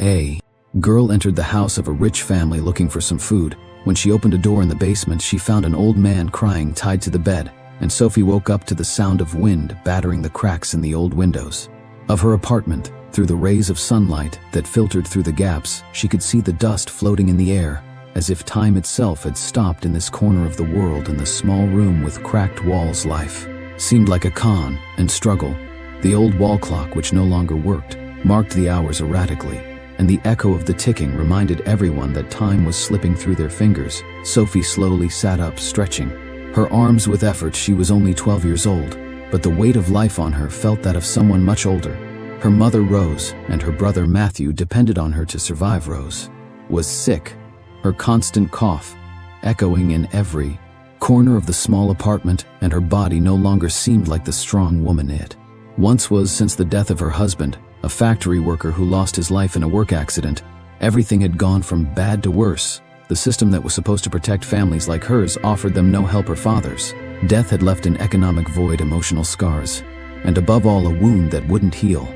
A girl entered the house of a rich family looking for some food. When she opened a door in the basement, she found an old man crying tied to the bed, and Sophie woke up to the sound of wind battering the cracks in the old windows of her apartment. Through the rays of sunlight that filtered through the gaps, she could see the dust floating in the air, as if time itself had stopped in this corner of the world. In the small room with cracked walls, life seemed like a con and struggle. The old wall clock, which no longer worked, marked the hours erratically, and the echo of the ticking reminded everyone that time was slipping through their fingers. Sophie slowly sat up, stretching her arms with effort. She was only 12 years old, but the weight of life on her felt that of someone much older. Her mother, Rose, and her brother Matthew depended on her to survive. Rose was sick, her constant cough echoing in every corner of the small apartment, and her body no longer seemed like the strong woman it once was. Since the death of her husband, a factory worker who lost his life in a work accident, everything had gone from bad to worse. The system that was supposed to protect families like hers offered them no help. Her father's death had left an economic void, emotional scars, and above all, a wound that wouldn't heal.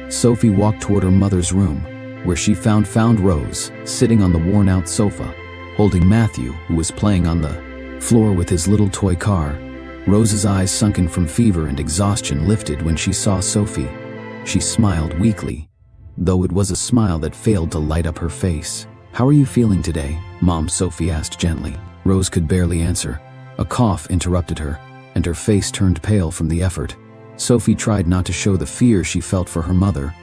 Sophie walked toward her mother's room, where she found Rose sitting on the worn-out sofa, holding Matthew, who was playing on the floor with his little toy car. Rose's eyes, sunken from fever and exhaustion, lifted when she saw Sophie. She smiled weakly, though it was a smile that failed to light up her face. "How are you feeling today, Mom?" Sophie asked gently. Rose could barely answer. A cough interrupted her, and her face turned pale from the effort. Sophie tried not to show the fear she felt for her mother,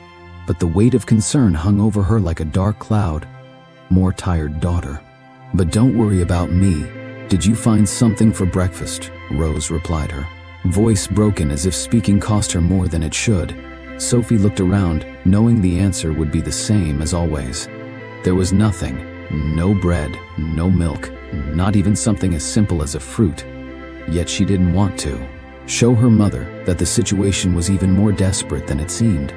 but the weight of concern hung over her like a dark cloud. "More tired, daughter. But don't worry about me. Did you find something for breakfast?" Rose replied, her voice broken as if speaking cost her more than it should. Sophie looked around, knowing the answer would be the same as always. There was nothing. No bread, no milk, not even something as simple as a fruit. Yet she didn't want to show her mother that the situation was even more desperate than it seemed.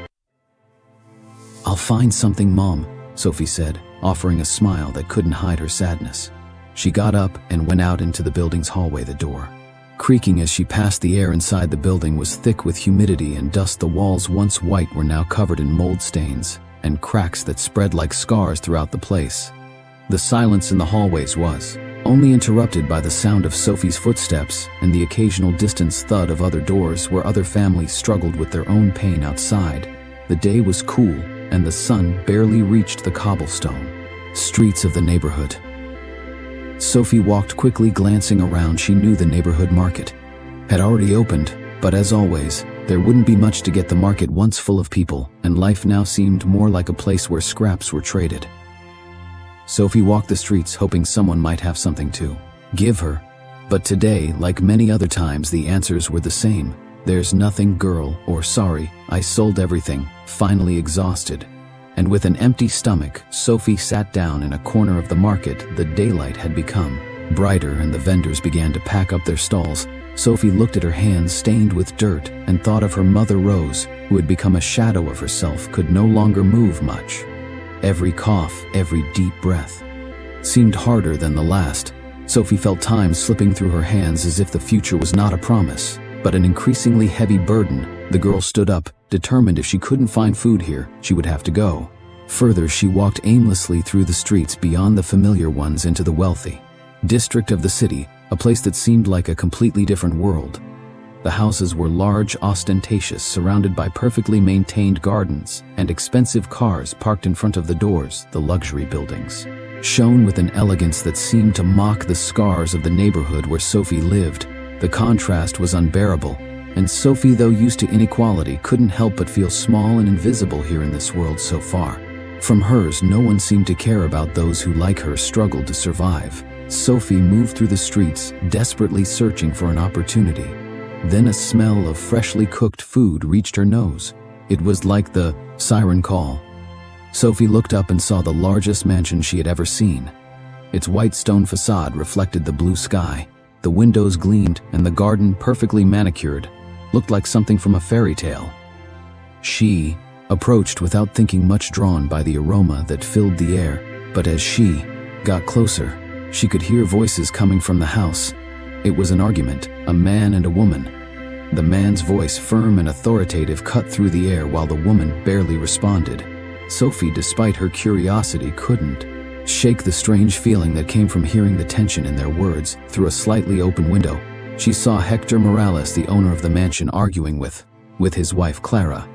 "I'll find something, Mom," Sophie said, offering a smile that couldn't hide her sadness. She got up and went out into the building's hallway. The door creaking as she passed. The air inside the building was thick with humidity and dust. The walls, once white, were now covered in mold stains and cracks that spread like scars throughout the place. The silence in the hallways was only interrupted by the sound of Sophie's footsteps and the occasional distant thud of other doors where other families struggled with their own pain outside. The day was cool, and the sun barely reached the cobblestone streets of the neighborhood. Sophie walked quickly, glancing around. She knew the neighborhood market had already opened, but as always, there wouldn't be much to get. The market, once full of people, and life, now seemed more like a place where scraps were traded. Sophie walked the streets, hoping someone might have something to give her. But today, like many other times, the answers were the same. "There's nothing, girl," or "Sorry, I sold everything." Finally exhausted, and with an empty stomach, Sophie sat down in a corner of the market. The daylight had become brighter, and the vendors began to pack up their stalls. Sophie looked at her hands stained with dirt and thought of her mother, Rose, who had become a shadow of herself, could no longer move much. Every cough, every deep breath seemed harder than the last. Sophie felt time slipping through her hands, as if the future was not a promise, but an increasingly heavy burden. The girl stood up, determined if she couldn't find food here, she would have to go further. She walked aimlessly through the streets beyond the familiar ones into the wealthy district of the city, a place that seemed like a completely different world. The houses were large, ostentatious, surrounded by perfectly maintained gardens and expensive cars parked in front of the doors. The luxury buildings shone with an elegance that seemed to mock the scars of the neighborhood where Sophie lived. The contrast was unbearable, and Sophie, though used to inequality, couldn't help but feel small and invisible here in this world so far from hers. No one seemed to care about those who, like her, struggled to survive. Sophie moved through the streets, desperately searching for an opportunity. Then a smell of freshly cooked food reached her nose. It was like the siren call. Sophie looked up and saw the largest mansion she had ever seen. Its white stone facade reflected the blue sky. The windows gleamed, and the garden, perfectly manicured, looked like something from a fairy tale. She approached without thinking much, drawn by the aroma that filled the air. But as she got closer, she could hear voices coming from the house. It was an argument, a man and a woman. The man's voice, firm and authoritative, cut through the air, while the woman barely responded. Sophie, despite her curiosity, couldn't shake the strange feeling that came from hearing the tension in their words. Through a slightly open window, she saw Hector Morales, the owner of the mansion, arguing with his wife Clara.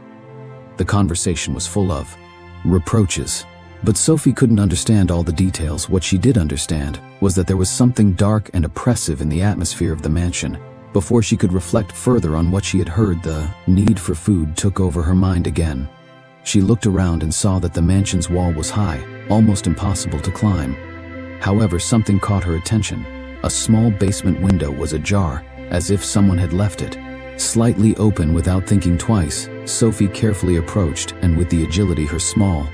The conversation was full of reproaches, but Sophie couldn't understand all the details. What she did understand was that there was something dark and oppressive in the atmosphere of the mansion. Before she could reflect further on what she had heard, the need for food took over her mind again. She looked around and saw that the mansion's wall was high, almost impossible to climb. However, something caught her attention. A small basement window was ajar, as if someone had left it. Slightly open. Without thinking twice, Sophie carefully approached, and with the agility her small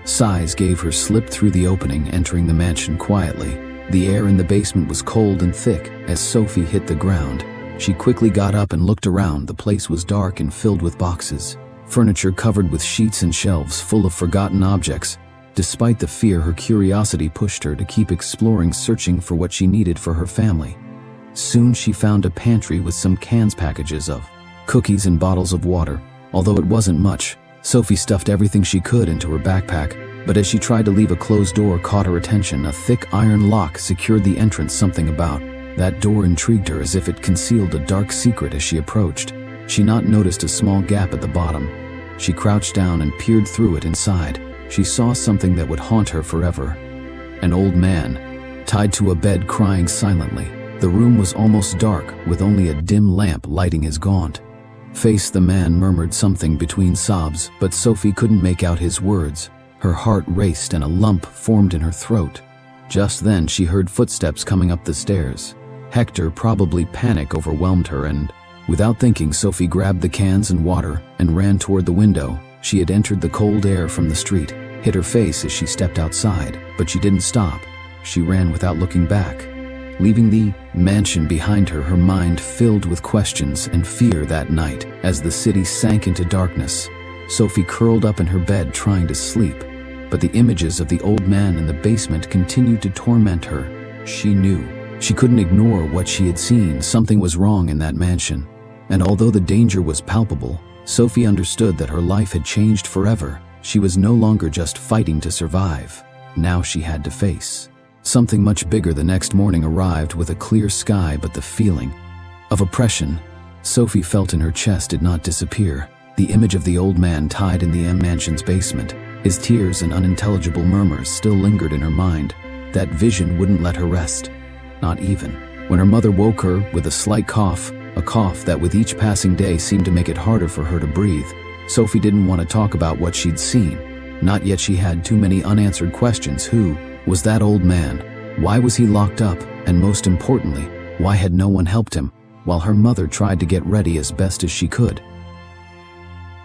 size gave her, slipped through the opening, entering the mansion quietly. The air in the basement was cold and thick. As Sophie hit the ground, she quickly got up and looked around. The place was dark and filled with boxes, furniture covered with sheets, and shelves full of forgotten objects. Despite the fear, her curiosity pushed her to keep exploring, searching for what she needed for her family. Soon she found a pantry with some cans, packages of cookies, and bottles of water. Although it wasn't much, Sophie stuffed everything she could into her backpack, but as she tried to leave, a closed door caught her attention. A thick iron lock secured the entrance. Something about that door intrigued her, as if it concealed a dark secret. As she approached, she noticed a small gap at the bottom. She crouched down and peered through it. Inside, she saw something that would haunt her forever. An old man, tied to a bed, crying silently. The room was almost dark, with only a dim lamp lighting his gaunt face. The man murmured something between sobs, but Sophie couldn't make out his words. Her heart raced and a lump formed in her throat. Just then she heard footsteps coming up the stairs. Hector, probably panic overwhelmed her, and without thinking, Sophie grabbed the cans and water and ran toward the window. She had entered the cold air from the street, hit her face as she stepped outside, but she didn't stop. She ran without looking back, leaving the mansion behind her, her mind filled with questions and fear. That night, as the city sank into darkness, Sophie curled up in her bed trying to sleep, but the images of the old man in the basement continued to torment her. She knew she couldn't ignore what she had seen. Something was wrong in that mansion, and although the danger was palpable, Sophie understood that her life had changed forever. She was no longer just fighting to survive. Now she had to face something much bigger. The next morning arrived with a clear sky, but the feeling of oppression Sophie felt in her chest did not disappear. The image of the old man tied in the mansion's basement, his tears and unintelligible murmurs still lingered in her mind. That vision wouldn't let her rest, not even when her mother woke her with a slight cough, a cough that with each passing day seemed to make it harder for her to breathe. Sophie didn't want to talk about what she'd seen. Not yet. She had too many unanswered questions. Who was that old man? Why was he locked up? And most importantly, why had no one helped him while her mother tried to get ready as best as she could?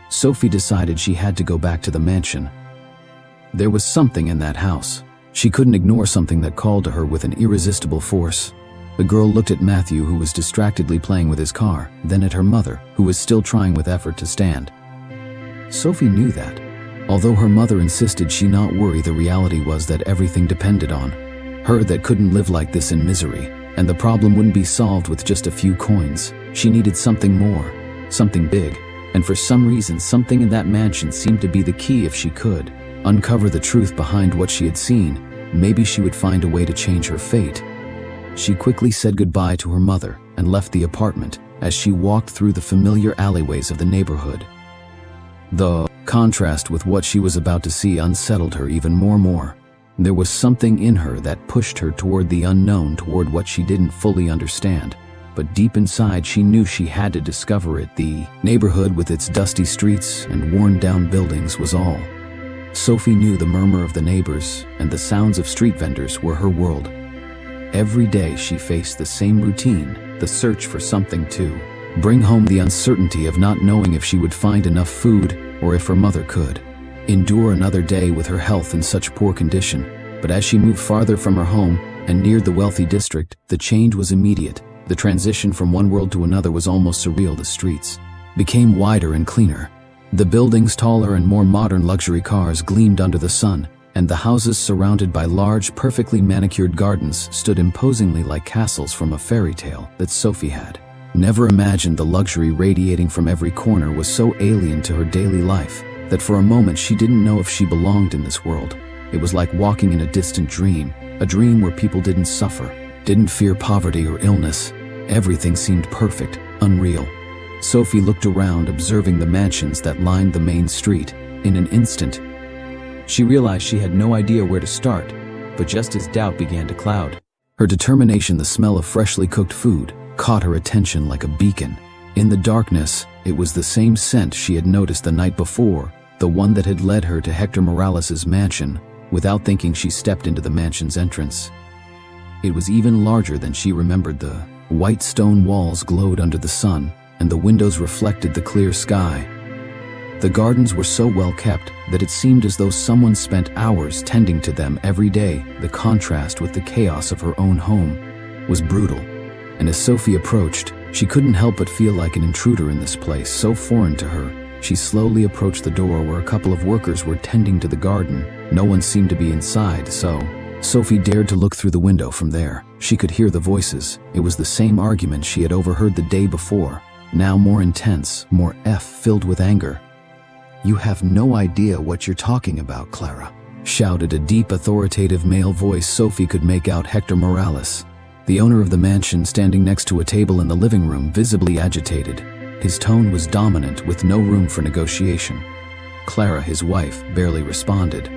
Sophie decided she had to go back to the mansion. There was something in that house. She couldn't ignore something that called to her with an irresistible force. The girl looked at Matthew, who was distractedly playing with his car, then at her mother, who was still trying with effort to stand. Sophie knew that, although her mother insisted she not worry, the reality was that everything depended on her, that couldn't live like this in misery, and the problem wouldn't be solved with just a few coins. She needed something more, something big, and for some reason something in that mansion seemed to be the key. If she could uncover the truth behind what she had seen, maybe she would find a way to change her fate. She quickly said goodbye to her mother and left the apartment. As she walked through the familiar alleyways of the neighborhood, the contrast with what she was about to see unsettled her even more. There was something in her that pushed her toward the unknown, toward what she didn't fully understand. But deep inside she knew she had to discover it. The neighborhood with its dusty streets and worn-down buildings was all Sophie knew. The murmur of the neighbors and the sounds of street vendors were her world. Every day she faced the same routine, the search for something to bring home, the uncertainty of not knowing if she would find enough food or if her mother could endure another day with her health in such poor condition. But as she moved farther from her home and neared the wealthy district, the change was immediate. The transition from one world to another was almost surreal. The streets became wider and cleaner. The buildings taller and more modern. Luxury cars gleamed under the sun, and the houses, surrounded by large, perfectly manicured gardens, stood imposingly like castles from a fairy tale that Sophie had never imagined. The luxury radiating from every corner was so alien to her daily life that for a moment she didn't know if she belonged in this world. It was like walking in a distant dream, a dream where people didn't suffer, didn't fear poverty or illness. Everything seemed perfect, unreal. Sophie looked around, observing the mansions that lined the main street. In an instant, she realized she had no idea where to start, but just as doubt began to cloud, her determination, the smell of freshly cooked food, caught her attention like a beacon. In the darkness, it was the same scent she had noticed the night before, the one that had led her to Hector Morales' mansion. Without thinking, she stepped into the mansion's entrance. It was even larger than she remembered. The white stone walls glowed under the sun, and the windows reflected the clear sky. The gardens were so well kept that it seemed as though someone spent hours tending to them every day. The contrast with the chaos of her own home was brutal, and as Sophie approached, she couldn't help but feel like an intruder in this place so foreign to her. She slowly approached the door where a couple of workers were tending to the garden. No one seemed to be inside, so Sophie dared to look through the window. From there, she could hear the voices. It was the same argument she had overheard the day before, now more intense, more filled with anger. "You have no idea what you're talking about, Clara," shouted a deep, authoritative male voice. Sophie could make out Hector Morales, the owner of the mansion, standing next to a table in the living room, visibly agitated. His tone was dominant, with no room for negotiation. Clara, his wife, barely responded.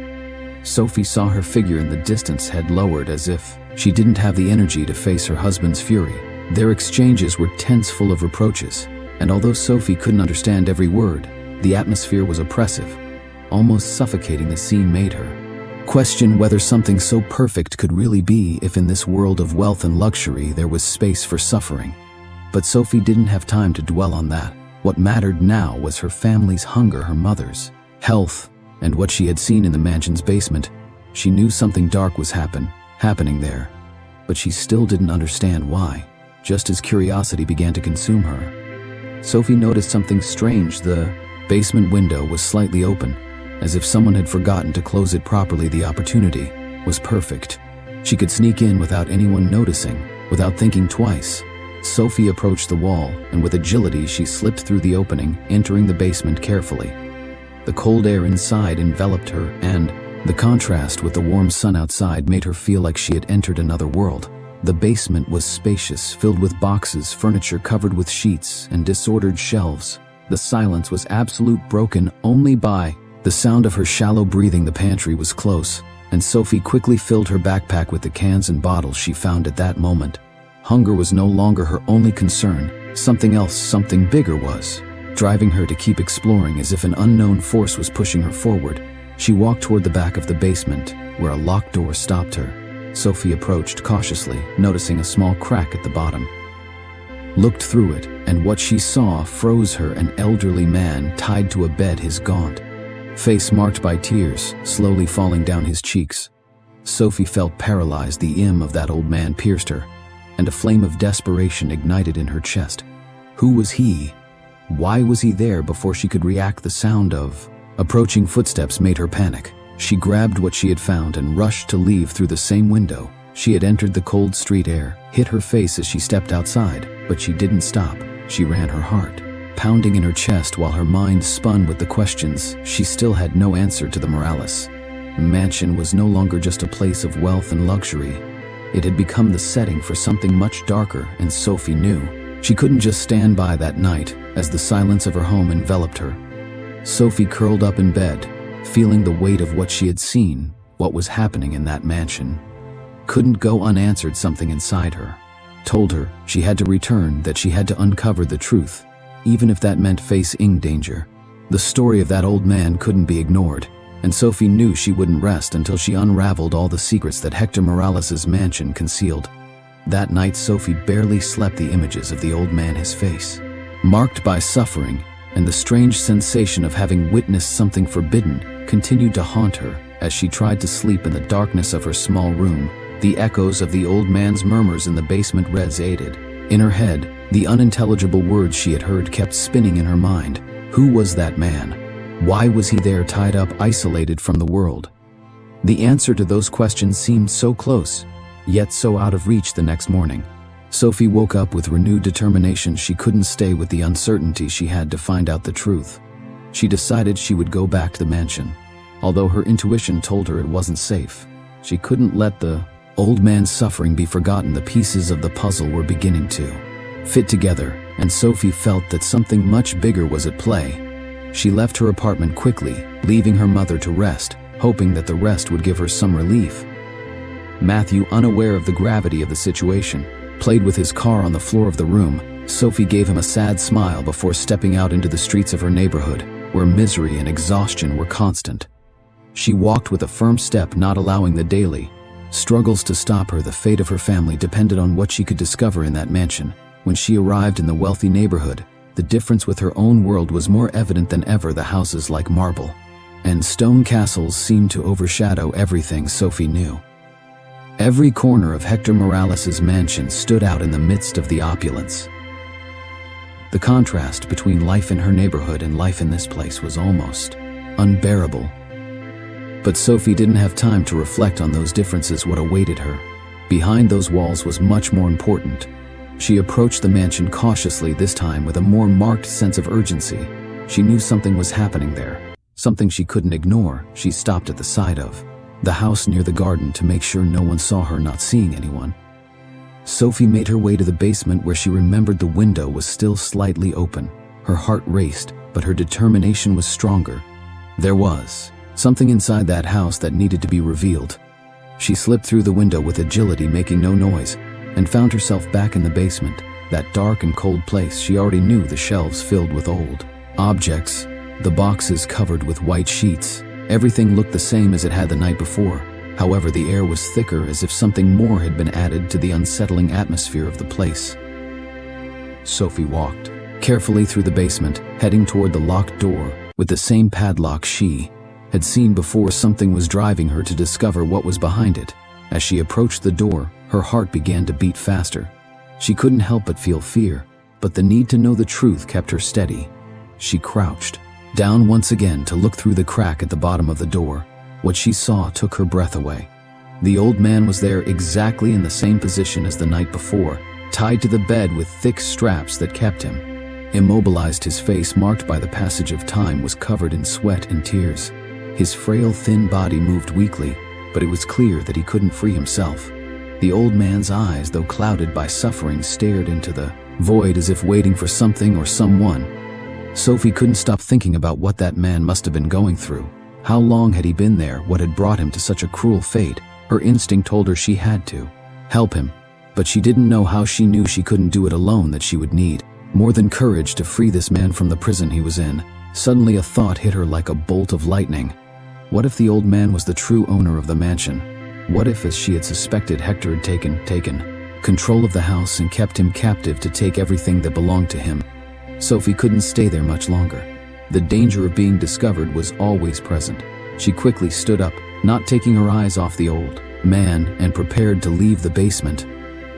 Sophie saw her figure in the distance, head lowered, as if she didn't have the energy to face her husband's fury. Their exchanges were tense, full of reproaches, and although Sophie couldn't understand every word, the atmosphere was oppressive, almost suffocating. The scene made her question whether something so perfect could really be, if in this world of wealth and luxury there was space for suffering. But Sophie didn't have time to dwell on that. What mattered now was her family's hunger, her mother's health, and what she had seen in the mansion's basement. She knew something dark was happening there, but she still didn't understand why. Just as curiosity began to consume her, Sophie noticed something strange. The basement window was slightly open, as if someone had forgotten to close it properly. The opportunity was perfect. She could sneak in without anyone noticing, without thinking twice. Sophie approached the wall, and with agility she slipped through the opening, entering the basement carefully. The cold air inside enveloped her, and the contrast with the warm sun outside made her feel like she had entered another world. The basement was spacious, filled with boxes, furniture covered with sheets, and disordered shelves. The silence was absolute, broken only by the sound of her shallow breathing. The pantry was close, and Sophie quickly filled her backpack with the cans and bottles she found at that moment. Hunger was no longer her only concern. Something else, something bigger, was driving her to keep exploring. As if an unknown force was pushing her forward, she walked toward the back of the basement, where a locked door stopped her. Sophie approached cautiously, noticing a small crack at the bottom. Looked through it, and what she saw froze her. An elderly man tied to a bed, his gaunt face marked by tears slowly falling down his cheeks. Sophie felt paralyzed. The image of that old man pierced her, and a flame of desperation ignited in her chest. Who was he? Why was he there? Before she could react, the sound of approaching footsteps made her panic. She grabbed what she had found and rushed to leave through the same window. She had entered. The cold street air hit her face as she stepped outside, but she didn't stop. She ran, her heart pounding in her chest while her mind spun with the questions. She still had no answer to the Morales mansion was no longer just a place of wealth and luxury. It had become the setting for something much darker, and Sophie knew she couldn't just stand by that night. As the silence of her home enveloped her, Sophie curled up in bed, feeling the weight of what she had seen. What was happening in that mansion couldn't go unanswered. Something inside her told her she had to return, that she had to uncover the truth, even if that meant facing danger. The story of that old man couldn't be ignored, and Sophie knew she wouldn't rest until she unraveled all the secrets that Hector Morales' mansion concealed. That night, Sophie barely slept. The images of the old man, his face marked by suffering, and the strange sensation of having witnessed something forbidden continued to haunt her. As she tried to sleep in the darkness of her small room, the echoes of the old man's murmurs in the basement resonated in her head. The unintelligible words she had heard kept spinning in her mind. Who was that man? Why was he there, tied up, isolated from the world? The answer to those questions seemed so close, yet so out of reach. The next morning, Sophie woke up with renewed determination. She couldn't stay with the uncertainty. She had to find out the truth. She decided she would go back to the mansion. Although her intuition told her it wasn't safe, she couldn't let the old man's suffering be forgotten. The pieces of the puzzle were beginning to fit together, and Sophie felt that something much bigger was at play. She left her apartment quickly, leaving her mother to rest, hoping that the rest would give her some relief. Matthew, unaware of the gravity of the situation, played with his car on the floor of the room. Sophie gave him a sad smile before stepping out into the streets of her neighborhood, where misery and exhaustion were constant. She walked with a firm step, not allowing the daily struggles to stop her. The fate of her family depended on what she could discover in that mansion. When she arrived in the wealthy neighborhood, the difference with her own world was more evident than ever. The houses, like marble and stone castles, seemed to overshadow everything Sophie knew. Every corner of Hector Morales's mansion stood out in the midst of the opulence. The contrast between life in her neighborhood and life in this place was almost unbearable. But Sophie didn't have time to reflect on those differences. What awaited her behind those walls was much more important. She approached the mansion cautiously, this time with a more marked sense of urgency. She knew something was happening there, something she couldn't ignore. She stopped at the side of the house near the garden to make sure no one saw her. Not seeing anyone, Sophie made her way to the basement, where she remembered the window was still slightly open. Her heart raced, but her determination was stronger. There was something inside that house that needed to be revealed. She slipped through the window with agility, making no noise, and found herself back in the basement, that dark and cold place. She already knew the shelves filled with old objects, the boxes covered with white sheets. Everything looked the same as it had the night before. However, the air was thicker, as if something more had been added to the unsettling atmosphere of the place. Sophie walked carefully through the basement, heading toward the locked door with the same padlock she had seen before. Something was driving her to discover what was behind it. As she approached the door, her heart began to beat faster. She couldn't help but feel fear, but the need to know the truth kept her steady. She crouched down once again to look through the crack at the bottom of the door. What she saw took her breath away. The old man was there, exactly in the same position as the night before, tied to the bed with thick straps that kept him immobilized. His face, marked by the passage of time, was covered in sweat and tears. His frail, thin body moved weakly, but it was clear that he couldn't free himself. The old man's eyes, though clouded by suffering, stared into the void as if waiting for something or someone. Sophie couldn't stop thinking about what that man must have been going through. How long had he been there? What had brought him to such a cruel fate? Her instinct told her she had to help him, but she didn't know how. She knew she couldn't do it alone, that she would need more than courage to free this man from the prison he was in. Suddenly a thought hit her like a bolt of lightning. What if the old man was the true owner of the mansion? What if, as she had suspected, Hector had taken control of the house and kept him captive to take everything that belonged to him? Sophie couldn't stay there much longer. The danger of being discovered was always present. She quickly stood up, not taking her eyes off the old man, and prepared to leave the basement.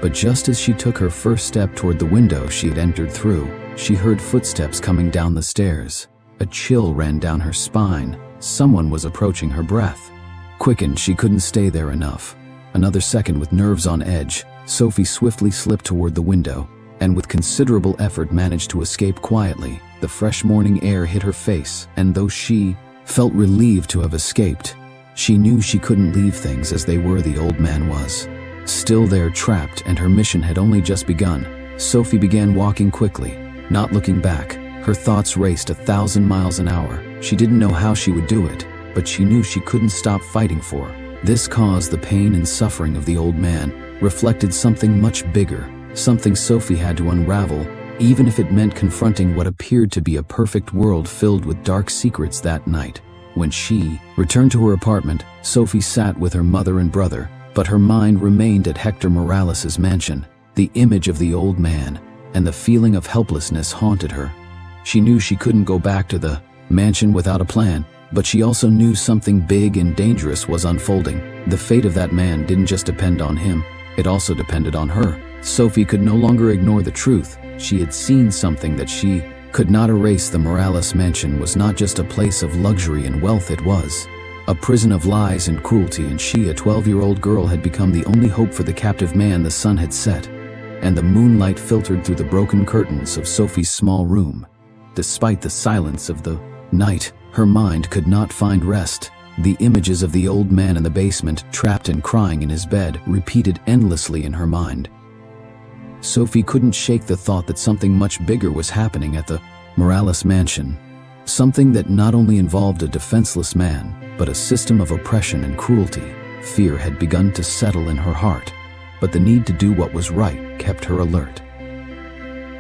But just as she took her first step toward the window she had entered through, she heard footsteps coming down the stairs. A chill ran down her spine. Someone was approaching. Her breath quickened. She couldn't stay there enough. Another second. With nerves on edge, Sophie swiftly slipped toward the window, and with considerable effort managed to escape quietly. The fresh morning air hit her face, and though she felt relieved to have escaped, she knew she couldn't leave things as they were. The old man was still there, trapped, and her mission had only just begun. Sophie began walking quickly, not looking back. Her thoughts raced 1,000 miles an hour. She didn't know how she would do it, but she knew she couldn't stop fighting for this cause. The pain and suffering of the old man reflected something much bigger, something Sophie had to unravel, even if it meant confronting what appeared to be a perfect world filled with dark secrets. That night, when she returned to her apartment, Sophie sat with her mother and brother, but her mind remained at Hector Morales's mansion. The image of the old man and the feeling of helplessness haunted her. She knew she couldn't go back to the mansion without a plan, but she also knew something big and dangerous was unfolding. The fate of that man didn't just depend on him, it also depended on her. Sophie could no longer ignore the truth. She had seen something that she could not erase. The Morales mansion was not just a place of luxury and wealth, it was a prison of lies and cruelty, and she, a 12-year-old girl, had become the only hope for the captive man. The sun had set, and the moonlight filtered through the broken curtains of Sophie's small room. Despite the silence of the Night, her mind could not find rest. The images of the old man in the basement, trapped and crying in his bed, repeated endlessly in her mind. Sophie couldn't shake the thought that something much bigger was happening at the Morales mansion. Something that not only involved a defenseless man, but a system of oppression and cruelty. Fear had begun to settle in her heart, but the need to do what was right kept her alert.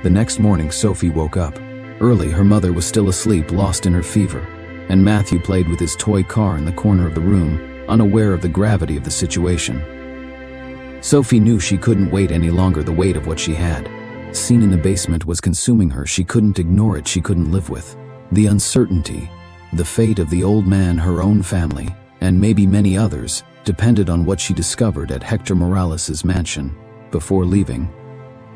The next morning, Sophie woke up. Early, her mother was still asleep, lost in her fever, and Matthew played with his toy car in the corner of the room, unaware of the gravity of the situation. Sophie knew she couldn't wait any longer. The weight of what she had seen in the basement was consuming her. She couldn't ignore it. She couldn't live with the uncertainty. The fate of the old man, her own family, and maybe many others, depended on what she discovered at Hector Morales' mansion. Before leaving,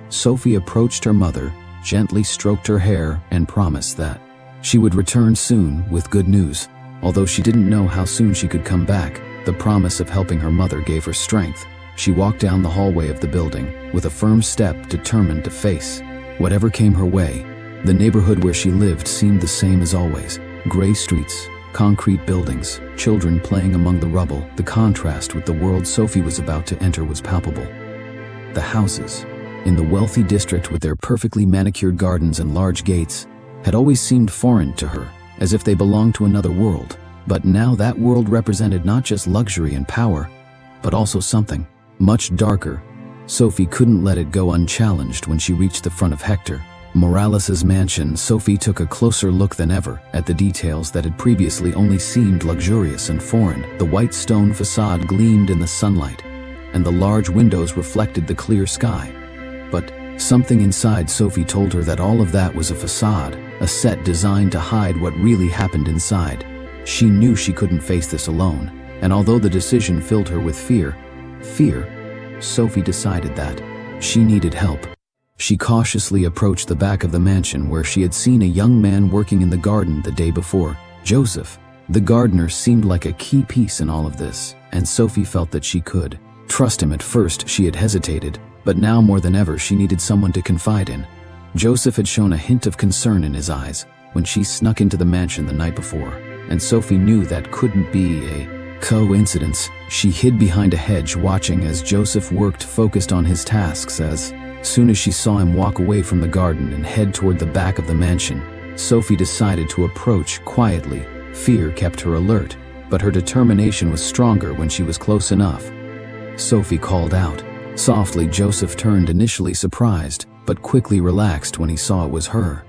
Sophie approached her mother, gently stroked her hair, and promised that she would return soon with good news. Although she didn't know how soon she could come back, the promise of helping her mother gave her strength. She walked down the hallway of the building, with a firm step, determined to face whatever came her way. The neighborhood where she lived seemed the same as always. Gray streets, concrete buildings, children playing among the rubble. The contrast with the world Sophie was about to enter was palpable. The houses, in the wealthy district with their perfectly manicured gardens and large gates, had always seemed foreign to her, as if they belonged to another world. But now that world represented not just luxury and power, but also something much darker. Sophie couldn't let it go unchallenged. When she reached the front of Hector Morales' mansion, Sophie took a closer look than ever at the details that had previously only seemed luxurious and foreign. The white stone facade gleamed in the sunlight, and the large windows reflected the clear sky. But something inside Sophie told her that all of that was a facade, a set designed to hide what really happened inside. She knew she couldn't face this alone, and although the decision filled her with fear, Sophie decided that she needed help. She cautiously approached the back of the mansion where she had seen a young man working in the garden the day before. Joseph, the gardener, seemed like a key piece in all of this, and Sophie felt that she could trust him. At first, she had hesitated, but now more than ever she needed someone to confide in. Joseph had shown a hint of concern in his eyes when she snuck into the mansion the night before, and Sophie knew that couldn't be a coincidence. She hid behind a hedge, watching as Joseph worked, focused on his tasks. As soon as she saw him walk away from the garden and head toward the back of the mansion, Sophie decided to approach quietly. Fear kept her alert, but her determination was stronger when she was close enough. Sophie called out softly. Joseph turned, initially surprised, but quickly relaxed when he saw it was her.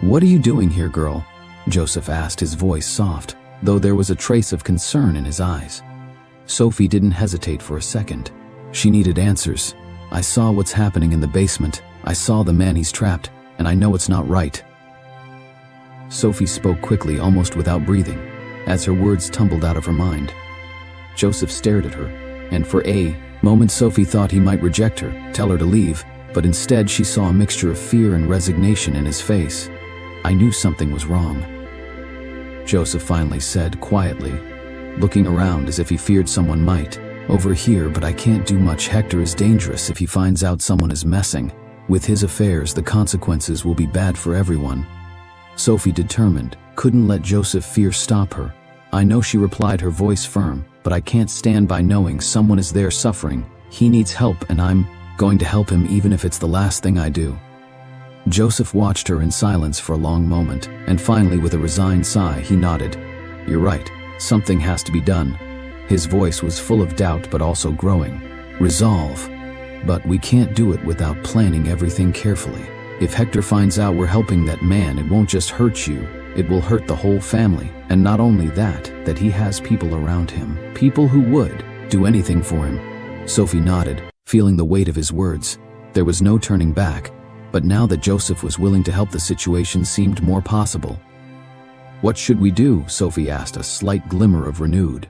"What are you doing here, girl?" Joseph asked, his voice soft, though there was a trace of concern in his eyes. Sophie didn't hesitate for a second. She needed answers. "I saw what's happening in the basement. I saw the man. He's trapped, and I know it's not right." Sophie spoke quickly, almost without breathing, as her words tumbled out of her mind. Joseph stared at her, and for a moment Sophie thought he might reject her, tell her to leave, but instead she saw a mixture of fear and resignation in his face. "I knew something was wrong," Joseph finally said quietly, looking around as if he feared someone might overhear. "But I can't do much. Hector is dangerous. If he finds out someone is messing with his affairs, the consequences will be bad for everyone." Sophie, determined, couldn't let Joseph's fear stop her. "I know," she replied, her voice firm, "but I can't stand by knowing someone is there suffering. He needs help, and I'm going to help him, even if it's the last thing I do." Joseph watched her in silence for a long moment, and finally, with a resigned sigh, he nodded. "You're right. Something has to be done." His voice was full of doubt but also growing resolve. "But we can't do it without planning everything carefully. If Hector finds out we're helping that man, it won't just hurt you, it will hurt the whole family. And not only that he has people around him, people who would do anything for him." Sophie nodded, feeling the weight of his words. There was no turning back, but now that Joseph was willing to help, the situation seemed more possible. "What should we do?" Sophie asked, a slight glimmer of renewed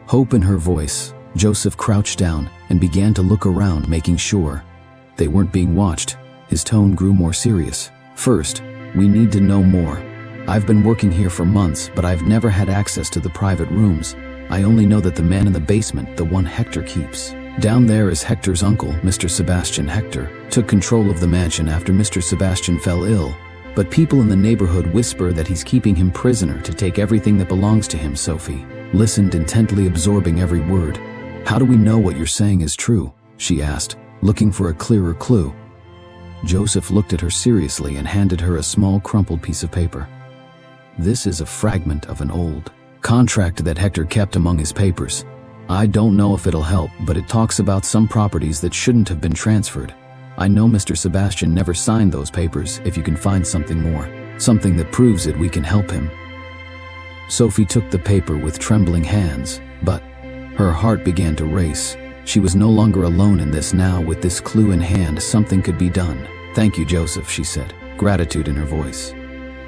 hope in her voice. Joseph crouched down and began to look around, making sure they weren't being watched. His tone grew more serious. "First, we need to know more. I've been working here for months, but I've never had access to the private rooms. I only know that the man in the basement, the one Hector keeps down there, is Hector's uncle, Mr. Sebastian. Hector took control of the mansion after Mr. Sebastian fell ill. But people in the neighborhood whisper that he's keeping him prisoner to take everything that belongs to him. Sophie listened intently, absorbing every word. How do we know what you're saying is true? She asked, looking for a clearer clue. Joseph looked at her seriously and handed her a small crumpled piece of paper. This is a fragment of an old contract that Hector kept among his papers. I don't know if it'll help, but it talks about some properties that shouldn't have been transferred. I know Mr. Sebastian never signed those papers. If you can find something more, something that proves it, we can help him. Sophie took the paper with trembling hands, but her heart began to race. She was no longer alone in this now. With this clue in hand, something could be done. Thank you, Joseph, she said, gratitude in her voice.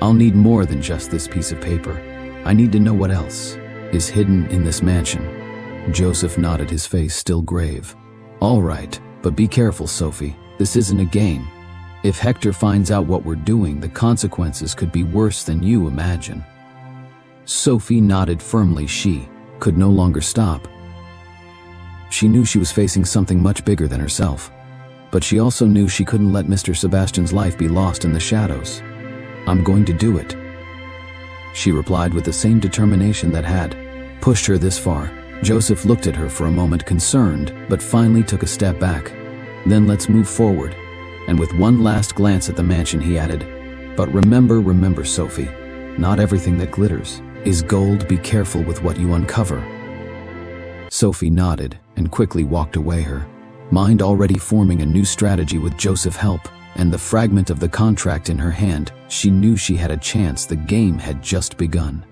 I'll need more than just this piece of paper. I need to know what else is hidden in this mansion. Joseph nodded, his face still grave. All right, but be careful, Sophie. This isn't a game. If Hector finds out what we're doing, the consequences could be worse than you imagine. Sophie nodded firmly. She could no longer stop. She knew she was facing something much bigger than herself, but she also knew she couldn't let Mr. Sebastian's life be lost in the shadows. I'm going to do it, she replied with the same determination that had pushed her this far. Joseph looked at her for a moment, concerned, but finally took a step back. Then let's move forward. And with one last glance at the mansion, he added, but remember, Sophie, not everything that glitters is gold. Be careful with what you uncover. Sophie nodded and quickly walked away, her mind already forming a new strategy. With Joseph's help and the fragment of the contract in her hand, she knew she had a chance. The game had just begun.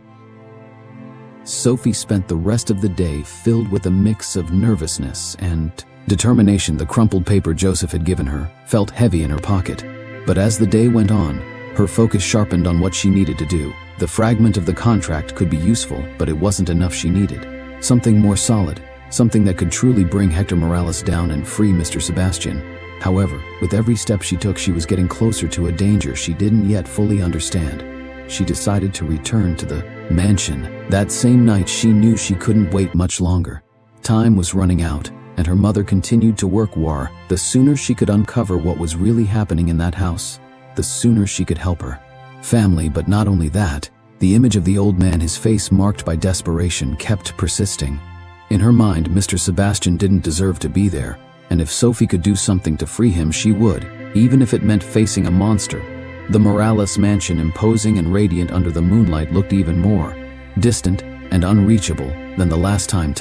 Sophie spent the rest of the day filled with a mix of nervousness and determination. The crumpled paper Joseph had given her felt heavy in her pocket, but as the day went on, her focus sharpened on what she needed to do. The fragment of the contract could be useful, but it wasn't enough. She needed something more solid, something that could truly bring Hector Morales down and free Mr. Sebastian. However, with every step she took, she was getting closer to a danger she didn't yet fully understand. She decided to return to the mansion. That same night, she knew she couldn't wait much longer. Time was running out, and her mother continued to work. The sooner she could uncover what was really happening in that house, the sooner she could help her family. But not only that, the image of the old man, his face marked by desperation, kept persisting. In her mind, Mr. Sebastian didn't deserve to be there, and if Sophie could do something to free him, she would, even if it meant facing a monster. The Morales mansion, imposing and radiant under the moonlight, looked even more distant and unreachable than the last time.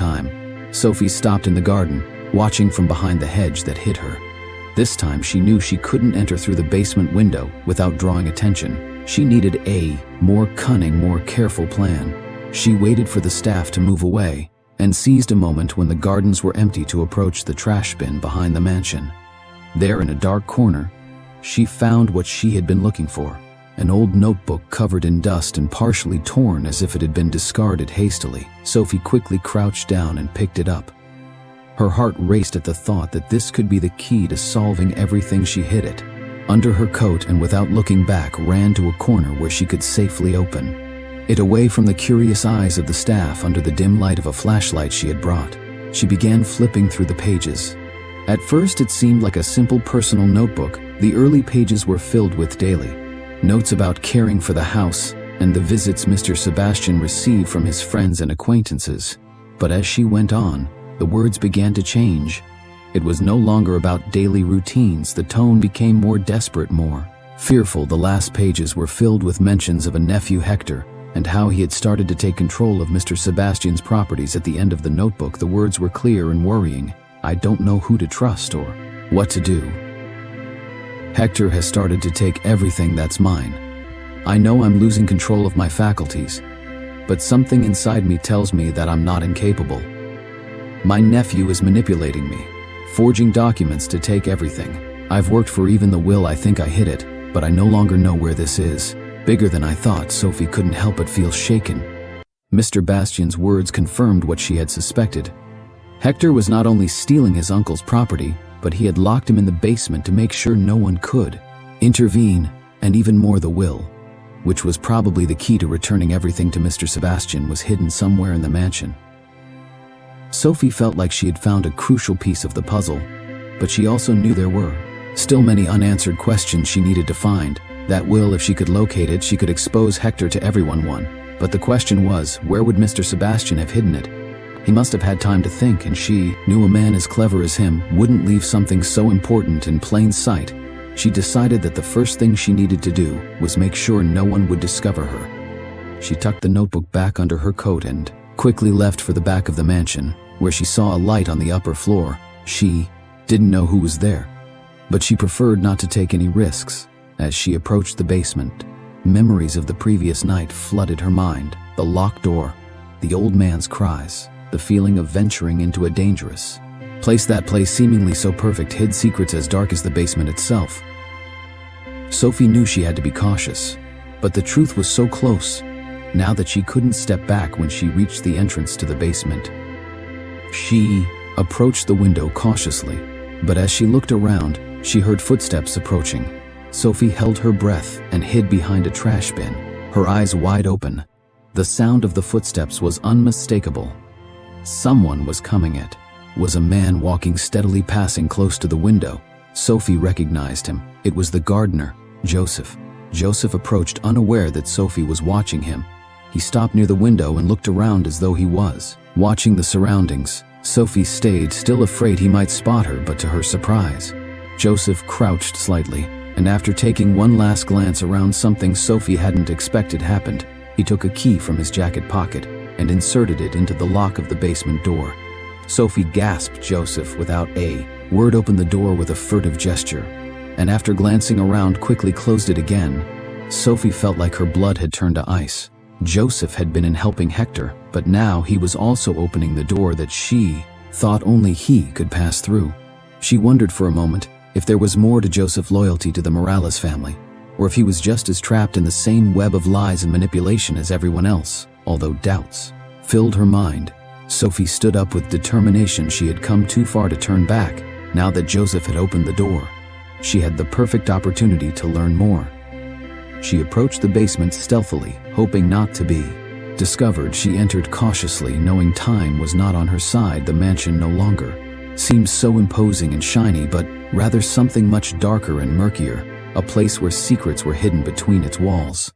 Sophie stopped in the garden, watching from behind the hedge that hid her. This time she knew she couldn't enter through the basement window without drawing attention. She needed a more cunning, more careful plan. She waited for the staff to move away and seized a moment when the gardens were empty to approach the trash bin behind the mansion. There, in a dark corner, she found what she had been looking for: an old notebook covered in dust and partially torn as if it had been discarded hastily. Sophie quickly crouched down and picked it up. Her heart raced at the thought that this could be the key to solving everything. She hid it under her coat and, without looking back, ran to a corner where she could safely open it, away from the curious eyes of the staff. Under the dim light of a flashlight she had brought, she began flipping through the pages. At first it seemed like a simple personal notebook. The early pages were filled with daily notes about caring for the house and the visits Mr. Sebastian received from his friends and acquaintances. But as she went on, the words began to change. It was no longer about daily routines. The tone became more desperate, more fearful. The last pages were filled with mentions of a nephew, Hector, and how he had started to take control of Mr. Sebastian's properties. At the end of the notebook, the words were clear and worrying. I don't know who to trust or what to do. Hector has started to take everything that's mine. I know I'm losing control of my faculties, but something inside me tells me that I'm not incapable. My nephew is manipulating me, forging documents to take everything I've worked for, even the will. I think I hid it, but I no longer know where this is. Bigger than I thought. Sophie couldn't help but feel shaken. Mr. Bastian's words confirmed what she had suspected. Hector was not only stealing his uncle's property, but he had locked him in the basement to make sure no one could intervene, and even more, the will, which was probably the key to returning everything to Mr. Sebastian, was hidden somewhere in the mansion. Sophie felt like she had found a crucial piece of the puzzle, but she also knew there were still many unanswered questions she needed to find. That will, if she could locate it, she could expose Hector to everyone. But the question was, where would Mr. Sebastian have hidden it? He must have had time to think, and she knew a man as clever as him wouldn't leave something so important in plain sight. She decided that the first thing she needed to do was make sure no one would discover her. She tucked the notebook back under her coat and quickly left for the back of the mansion, where she saw a light on the upper floor. She didn't know who was there, but she preferred not to take any risks. As she approached the basement, memories of the previous night flooded her mind. The locked door, the old man's cries, the feeling of venturing into a dangerous place. That place, seemingly so perfect, hid secrets as dark as the basement itself. Sophie knew she had to be cautious, but the truth was so close, now that she couldn't step back when she reached the entrance to the basement. She approached the window cautiously, but as she looked around, she heard footsteps approaching. Sophie held her breath and hid behind a trash bin, her eyes wide open. The sound of the footsteps was unmistakable. Someone was coming. It was a man walking steadily, passing close to the window. Sophie recognized him. It was the gardener, Joseph. Joseph approached, unaware that Sophie was watching him. He stopped near the window and looked around as though he was watching the surroundings. Sophie stayed still, afraid he might spot her, but to her surprise, Joseph crouched slightly, and after taking one last glance around, something Sophie hadn't expected happened. He took a key from his jacket pocket and inserted it into the lock of the basement door. Sophie gasped. Joseph, without a word, opened the door with a furtive gesture, and after glancing around, quickly closed it again. Sophie felt like her blood had turned to ice. Joseph had been in helping Hector, but now he was also opening the door that she thought only he could pass through. She wondered for a moment if there was more to Joseph's loyalty to the Morales family, or if he was just as trapped in the same web of lies and manipulation as everyone else. Although doubts filled her mind, Sophie stood up with determination. She had come too far to turn back. Now that Joseph had opened the door, she had the perfect opportunity to learn more. She approached the basement stealthily, hoping not to be discovered. She entered cautiously, knowing time was not on her side. The mansion no longer seemed so imposing and shiny, but rather something much darker and murkier, a place where secrets were hidden between its walls.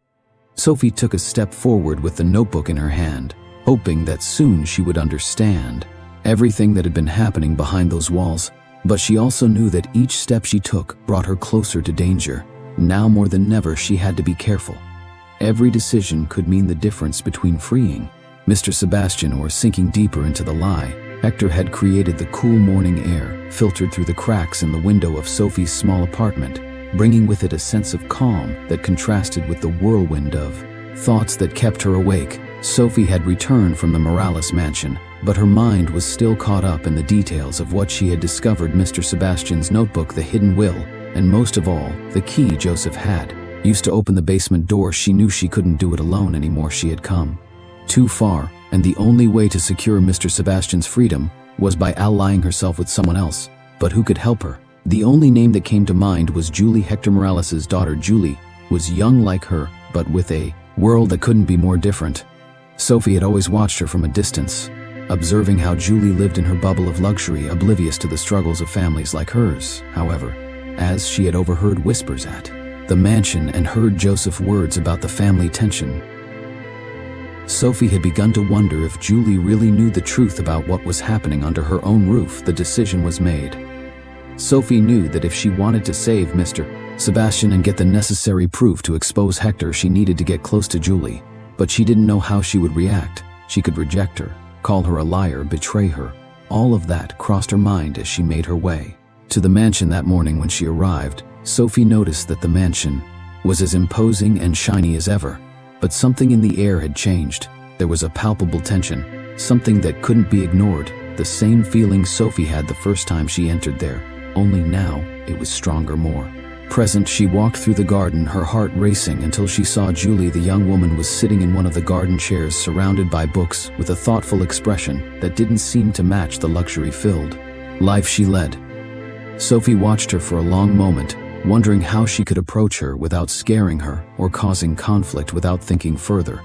Sophie took a step forward with the notebook in her hand, hoping that soon she would understand everything that had been happening behind those walls. But she also knew that each step she took brought her closer to danger. Now more than ever, she had to be careful. Every decision could mean the difference between freeing Mr. Sebastian or sinking deeper into the lie. Hector had created the cool morning air, filtered through the cracks in the window of Sophie's small apartment, bringing with it a sense of calm that contrasted with the whirlwind of thoughts that kept her awake. Sophie had returned from the Morales mansion, but her mind was still caught up in the details of what she had discovered: Mr. Sebastian's notebook, the hidden will, and most of all, the key Joseph had used to open the basement door. She knew she couldn't do it alone anymore. She had come too far, and the only way to secure Mr. Sebastian's freedom was by allying herself with someone else. But who could help her? The only name that came to mind was Julie, Hector Morales' daughter. Julie was young like her, but with a world that couldn't be more different. Sophie had always watched her from a distance, observing how Julie lived in her bubble of luxury, oblivious to the struggles of families like hers. However, as she had overheard whispers at the mansion and heard Joseph's words about the family tension, Sophie had begun to wonder if Julie really knew the truth about what was happening under her own roof. The decision was made. Sophie knew that if she wanted to save Mr. Sebastian and get the necessary proof to expose Hector, she needed to get close to Julie. But she didn't know how she would react. She could reject her, call her a liar, betray her. All of that crossed her mind as she made her way to the mansion that morning. When she arrived, Sophie noticed that the mansion was as imposing and shiny as ever. But something in the air had changed. There was a palpable tension, something that couldn't be ignored. The same feeling Sophie had the first time she entered there, only now it was stronger, more present. She walked through the garden, her heart racing, until she saw Julie. The young woman was sitting in one of the garden chairs, surrounded by books, with a thoughtful expression that didn't seem to match the luxury-filled life she led. Sophie watched her for a long moment, wondering how she could approach her without scaring her or causing conflict. Without thinking further,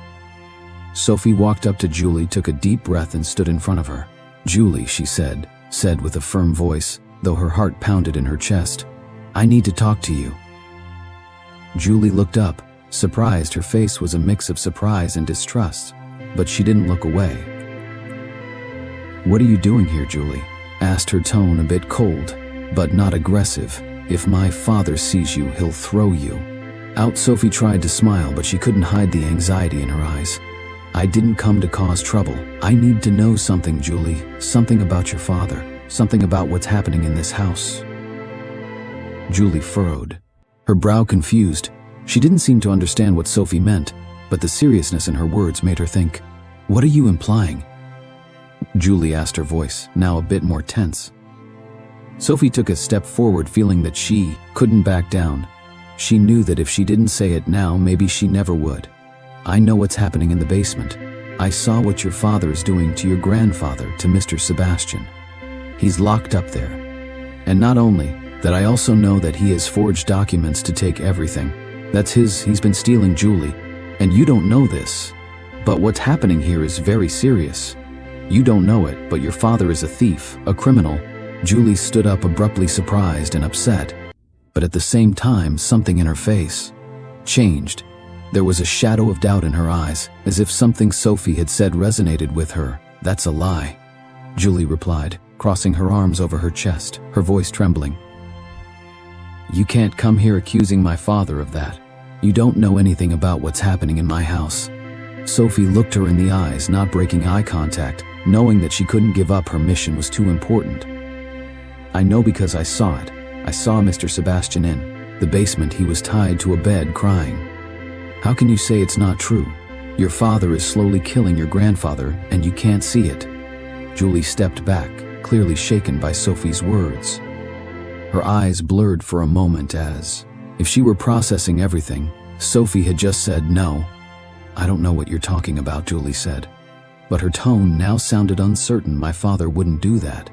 Sophie walked up to Julie, took a deep breath, and stood in front of her. "Julie," she said with a firm voice, though her heart pounded in her chest, "I need to talk to you." Julie looked up, surprised. Her face was a mix of surprise and distrust, but she didn't look away. "What are you doing here, Julie?" asked, her tone a bit cold, but not aggressive. "If my father sees you, he'll throw you out." Sophie tried to smile, but she couldn't hide the anxiety in her eyes. "I didn't come to cause trouble. I need to know something, Julie. Something about your father. Something about what's happening in this house." Julie furrowed, her brow confused. She didn't seem to understand what Sophie meant, but the seriousness in her words made her think. "What are you implying?" Julie asked, her voice now a bit more tense. Sophie took a step forward, feeling that she couldn't back down. She knew that if she didn't say it now, maybe she never would. "I know what's happening in the basement. I saw what your father is doing to your grandfather, to Mr. Sebastian. He's locked up there. And not only that, I also know that he has forged documents to take everything. That's his. He's been stealing, Julie. And you don't know this. But what's happening here is very serious. You don't know it, but your father is a thief, a criminal." Julie stood up abruptly, surprised and upset. But at the same time, something in her face changed. There was a shadow of doubt in her eyes, as if something Sophie had said resonated with her. "That's a lie," Julie replied, crossing her arms over her chest, her voice trembling. "You can't come here accusing my father of that. You don't know anything about what's happening in my house." Sophie looked her in the eyes, not breaking eye contact, knowing that she couldn't give up. Her mission was too important. "I know because I saw it. I saw Mr. Sebastian in the basement. He was tied to a bed, crying. How can you say it's not true? Your father is slowly killing your grandfather, and you can't see it." Julie stepped back, clearly shaken by Sophie's words. Her eyes blurred for a moment, as if she were processing everything. Sophie had just said, "No, I don't know what you're talking about," Julie said. But her tone now sounded uncertain. "My father wouldn't do that."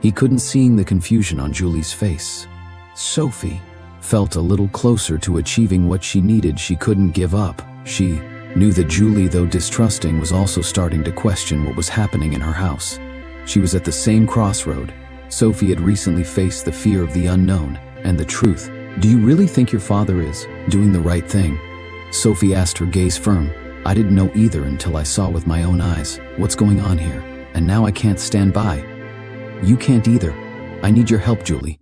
He couldn't, seeing the confusion on Julie's face. Sophie felt a little closer to achieving what she needed. She couldn't give up. She knew that Julie, though distrusting, was also starting to question what was happening in her house. She was at the same crossroad. Sophie had recently faced the fear of the unknown and the truth. "Do you really think your father is doing the right thing?" Sophie asked, her gaze firm. "I didn't know either until I saw with my own eyes what's going on here, and now I can't stand by." "You can't either. I need your help, Julie.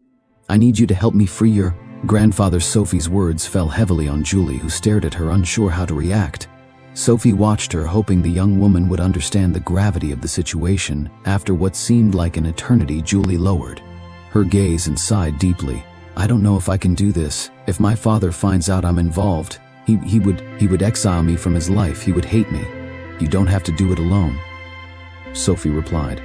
I need you to help me free your grandfather." Sophie's words fell heavily on Julie, who stared at her, unsure how to react. Sophie watched her, hoping the young woman would understand the gravity of the situation. After what seemed like an eternity, Julie lowered her gaze and sighed deeply. "I don't know if I can do this. If my father finds out I'm involved, he would exile me from his life. He would hate me." "You don't have to do it alone," Sophie replied,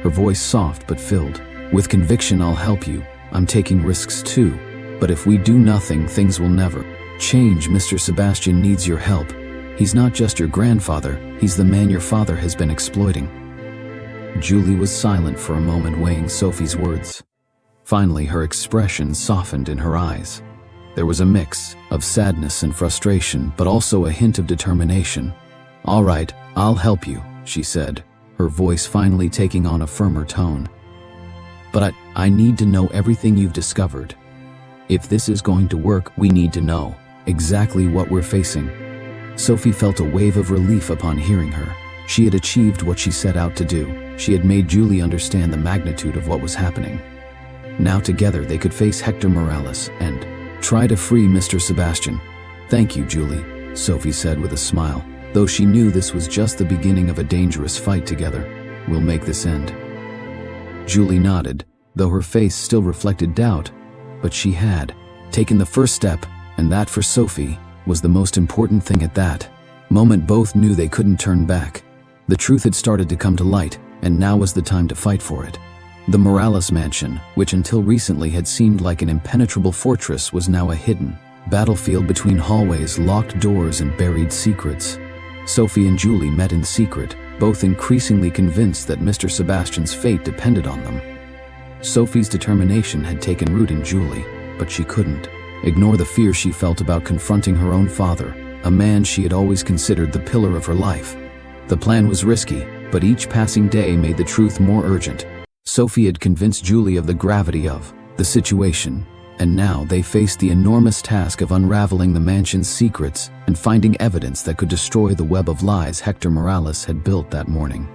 her voice soft but filled with conviction. "I'll help you. I'm taking risks too. But if we do nothing, things will never change. Mr. Sebastian needs your help. He's not just your grandfather, he's the man your father has been exploiting." Julie was silent for a moment, weighing Sophie's words. Finally, her expression softened in her eyes. There was a mix of sadness and frustration, but also a hint of determination. "All right, I'll help you," she said, her voice finally taking on a firmer tone. "But I need to know everything you've discovered. If this is going to work, we need to know exactly what we're facing." Sophie felt a wave of relief upon hearing her. She had achieved what she set out to do. She had made Julie understand the magnitude of what was happening. Now together they could face Hector Morales and try to free Mr. Sebastian. "Thank you, Julie," Sophie said with a smile, though she knew this was just the beginning of a dangerous fight together. "We'll make this end." Julie nodded, though her face still reflected doubt, but she had taken the first step, and that for Sophie was the most important thing. At that moment, both knew they couldn't turn back. The truth had started to come to light, and now was the time to fight for it. The Morales mansion, which until recently had seemed like an impenetrable fortress, was now a hidden battlefield between hallways, locked doors, and buried secrets. Sophie and Julie met in secret, both increasingly convinced that Mr. Sebastian's fate depended on them. Sophie's determination had taken root in Julie, but she couldn't ignore the fear she felt about confronting her own father, a man she had always considered the pillar of her life. The plan was risky, but each passing day made the truth more urgent. Sophie had convinced Julie of the gravity of the situation. And now they faced the enormous task of unraveling the mansion's secrets and finding evidence that could destroy the web of lies Hector Morales had built that morning.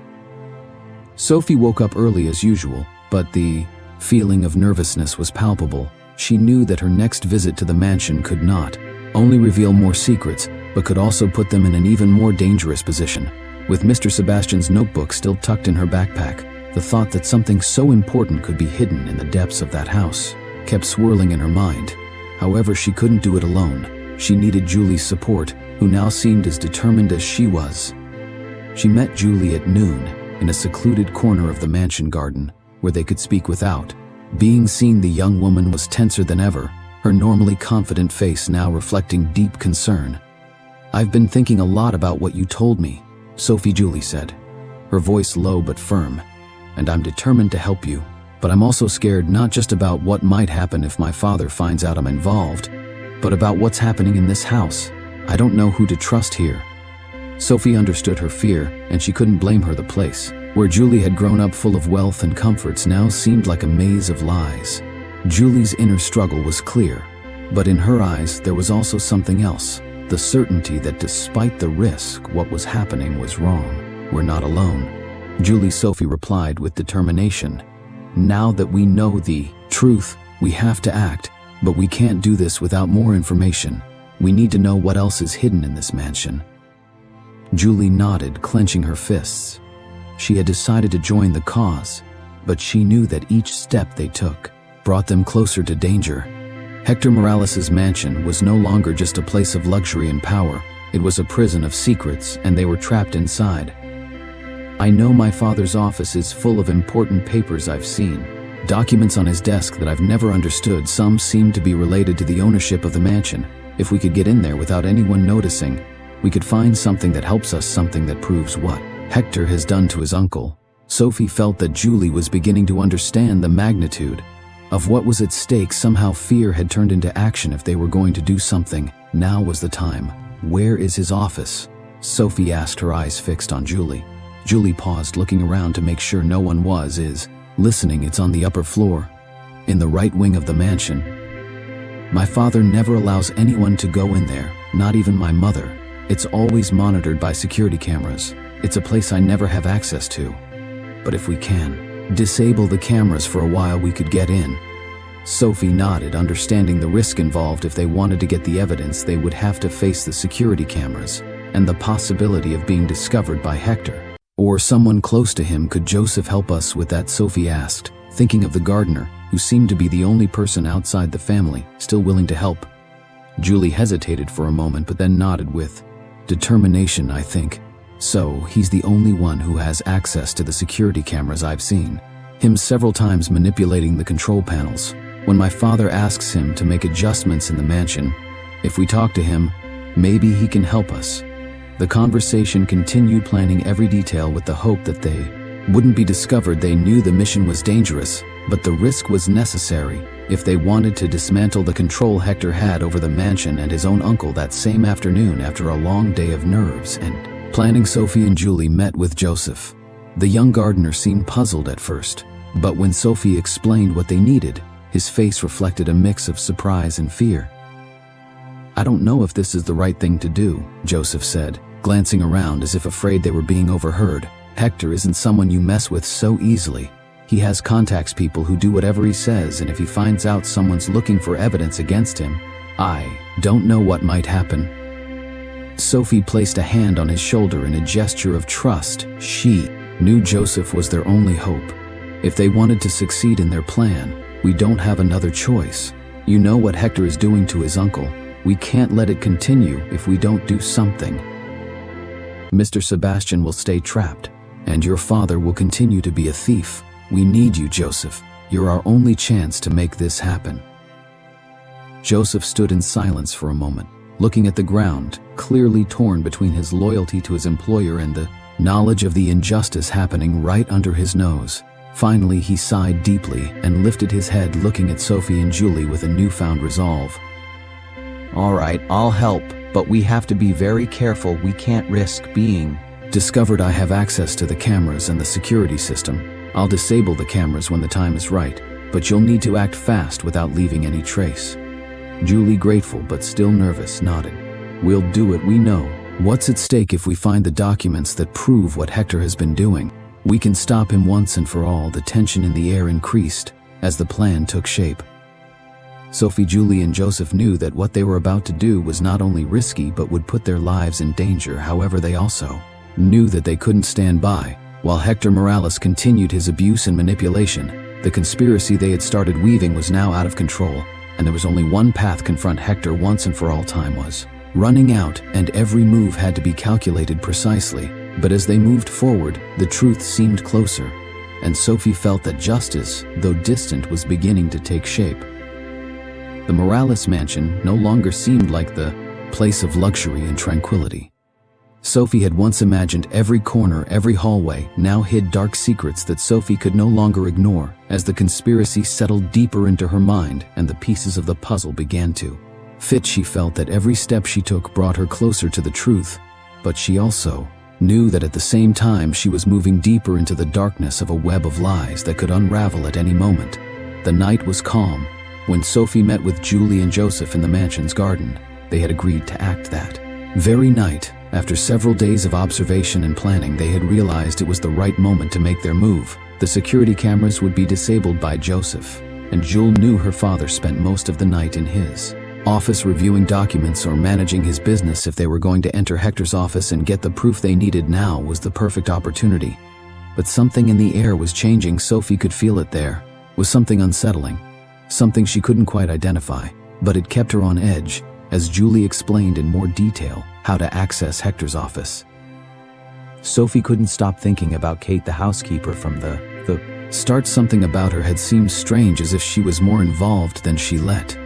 Sophie woke up early as usual, but the feeling of nervousness was palpable. She knew that her next visit to the mansion could not only reveal more secrets, but could also put them in an even more dangerous position. With Mr. Sebastian's notebook still tucked in her backpack, the thought that something so important could be hidden in the depths of that house kept swirling in her mind. However, she couldn't do it alone. She needed Julie's support, who now seemed as determined as she was. She met Julie at noon in a secluded corner of the mansion garden, where they could speak without being seen. The young woman was tenser than ever, her normally confident face now reflecting deep concern. "I've been thinking a lot about what you told me," Julie said, her voice low but firm. "And I'm determined to help you. But I'm also scared not just about what might happen if my father finds out I'm involved, but about what's happening in this house. I don't know who to trust here." Sophie understood her fear, and she couldn't blame her. The place where Julie had grown up full of wealth and comforts now seemed like a maze of lies. Julie's inner struggle was clear, but in her eyes there was also something else, the certainty that despite the risk, what was happening was wrong. "We're not alone," Sophie replied with determination. "Now that we know the truth, we have to act, but we can't do this without more information. We need to know what else is hidden in this mansion." Julie nodded, clenching her fists. She had decided to join the cause, but she knew that each step they took brought them closer to danger. Hector Morales' mansion was no longer just a place of luxury and power. It was a prison of secrets, and they were trapped inside. "I know my father's office is full of important papers I've seen. Documents on his desk that I've never understood. Some seem to be related to the ownership of the mansion. If we could get in there without anyone noticing, we could find something that helps us, something that proves what Hector has done to his uncle." Sophie felt that Julie was beginning to understand the magnitude of what was at stake. Somehow fear had turned into action. If they were going to do something, now was the time. "Where is his office?" Sophie asked, her eyes fixed on Julie. Julie paused, looking around to make sure no one was listening. "It's on the upper floor, in the right wing of the mansion. My father never allows anyone to go in there, not even my mother. It's always monitored by security cameras. It's a place I never have access to. But if we can disable the cameras for a while, we could get in." Sophie nodded, understanding the risk involved. If they wanted to get the evidence, they would have to face the security cameras and the possibility of being discovered by Hector or someone close to him. "Could Joseph help us with that?" Sophie asked, thinking of the gardener, who seemed to be the only person outside the family still willing to help. Julie hesitated for a moment, but then nodded with determination. "I think so. He's the only one who has access to the security cameras. I've seen him several times manipulating the control panels. When my father asks him to make adjustments in the mansion, if we talk to him, maybe he can help us." The conversation continued, planning every detail with the hope that they wouldn't be discovered. They knew the mission was dangerous, but the risk was necessary if they wanted to dismantle the control Hector had over the mansion and his own uncle. That same afternoon, after a long day of nerves and planning, Sophie and Julie met with Joseph. The young gardener seemed puzzled at first, but when Sophie explained what they needed, his face reflected a mix of surprise and fear. "I don't know if this is the right thing to do," Joseph said, glancing around as if afraid they were being overheard. "Hector isn't someone you mess with so easily. He has contacts, people who do whatever he says, and if he finds out someone's looking for evidence against him, I don't know what might happen." Sophie placed a hand on his shoulder in a gesture of trust. She knew Joseph was their only hope. If they wanted to succeed in their plan, we don't have another choice. You know what Hector is doing to his uncle. We can't let it continue if we don't do something. Mr. Sebastian will stay trapped, and your father will continue to be a thief. We need you, Joseph. You're our only chance to make this happen." Joseph stood in silence for a moment, looking at the ground, clearly torn between his loyalty to his employer and the knowledge of the injustice happening right under his nose. Finally, he sighed deeply and lifted his head, looking at Sophie and Julie with a newfound resolve. "All right, I'll help, but we have to be very careful. We can't risk being discovered. I have access to the cameras and the security system. I'll disable the cameras when the time is right. but you'll need to act fast without leaving any trace." Julie, grateful but still nervous, nodded. "We'll do it, we know. What's at stake if we find the documents that prove what Hector has been doing? We can stop him once and for all." The tension in the air increased as the plan took shape. Sophie, Julie, and Joseph knew that what they were about to do was not only risky but would put their lives in danger. However, they also knew that they couldn't stand by while Hector Morales continued his abuse and manipulation. The conspiracy they had started weaving was now out of control, and there was only one path: confront Hector once and for all. Time was running out, and every move had to be calculated precisely. But as they moved forward, the truth seemed closer, and Sophie felt that justice, though distant, was beginning to take shape. The Morales mansion no longer seemed like the place of luxury and tranquility. Sophie had once imagined every corner, every hallway, now hid dark secrets that Sophie could no longer ignore. As the conspiracy settled deeper into her mind and the pieces of the puzzle began to fit, she felt that every step she took brought her closer to the truth, but she also knew that at the same time she was moving deeper into the darkness of a web of lies that could unravel at any moment. The night was calm when Sophie met with Julie and Joseph in the mansion's garden. They had agreed to act that very night. After several days of observation and planning, they had realized it was the right moment to make their move. The security cameras would be disabled by Joseph, and Jules knew her father spent most of the night in his office reviewing documents or managing his business. If they were going to enter Hector's office and get the proof they needed, now was the perfect opportunity. But something in the air was changing. Sophie could feel it. There was something unsettling, something she couldn't quite identify, but it kept her on edge as Julie explained in more detail how to access Hector's office. Sophie couldn't stop thinking about Kate, the housekeeper, from the start. Something about her had seemed strange, as if she was more involved than she let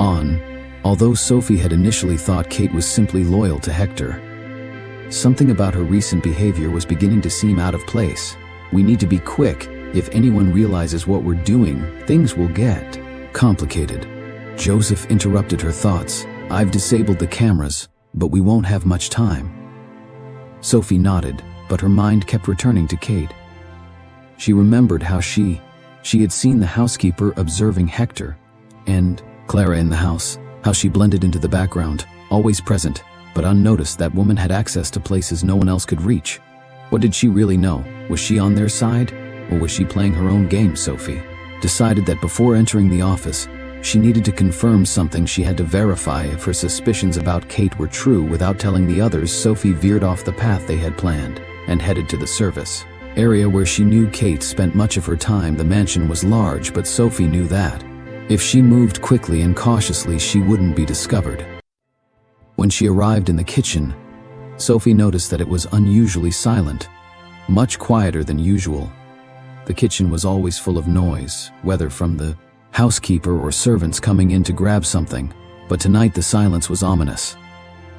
on. Although Sophie had initially thought Kate was simply loyal to Hector, something about her recent behavior was beginning to seem out of place. "We need to be quick. If anyone realizes what we're doing, things will get complicated." Joseph interrupted her thoughts. "I've disabled the cameras, but we won't have much time." Sophie nodded, but her mind kept returning to Kate. She remembered how she had seen the housekeeper observing Hector and Clara in the house, how she blended into the background, always present, but unnoticed. That woman had access to places no one else could reach. What did she really know? Was she on their side, or was she playing her own game? Sophie decided that before entering the office, she needed to confirm something. She had to verify if her suspicions about Kate were true. Without telling the others, Sophie veered off the path they had planned and headed to the service area where she knew Kate spent much of her time. The mansion was large, but Sophie knew that if she moved quickly and cautiously, she wouldn't be discovered. When she arrived in the kitchen, Sophie noticed that it was unusually silent, much quieter than usual. The kitchen was always full of noise, whether from the housekeeper or servants coming in to grab something, but tonight the silence was ominous.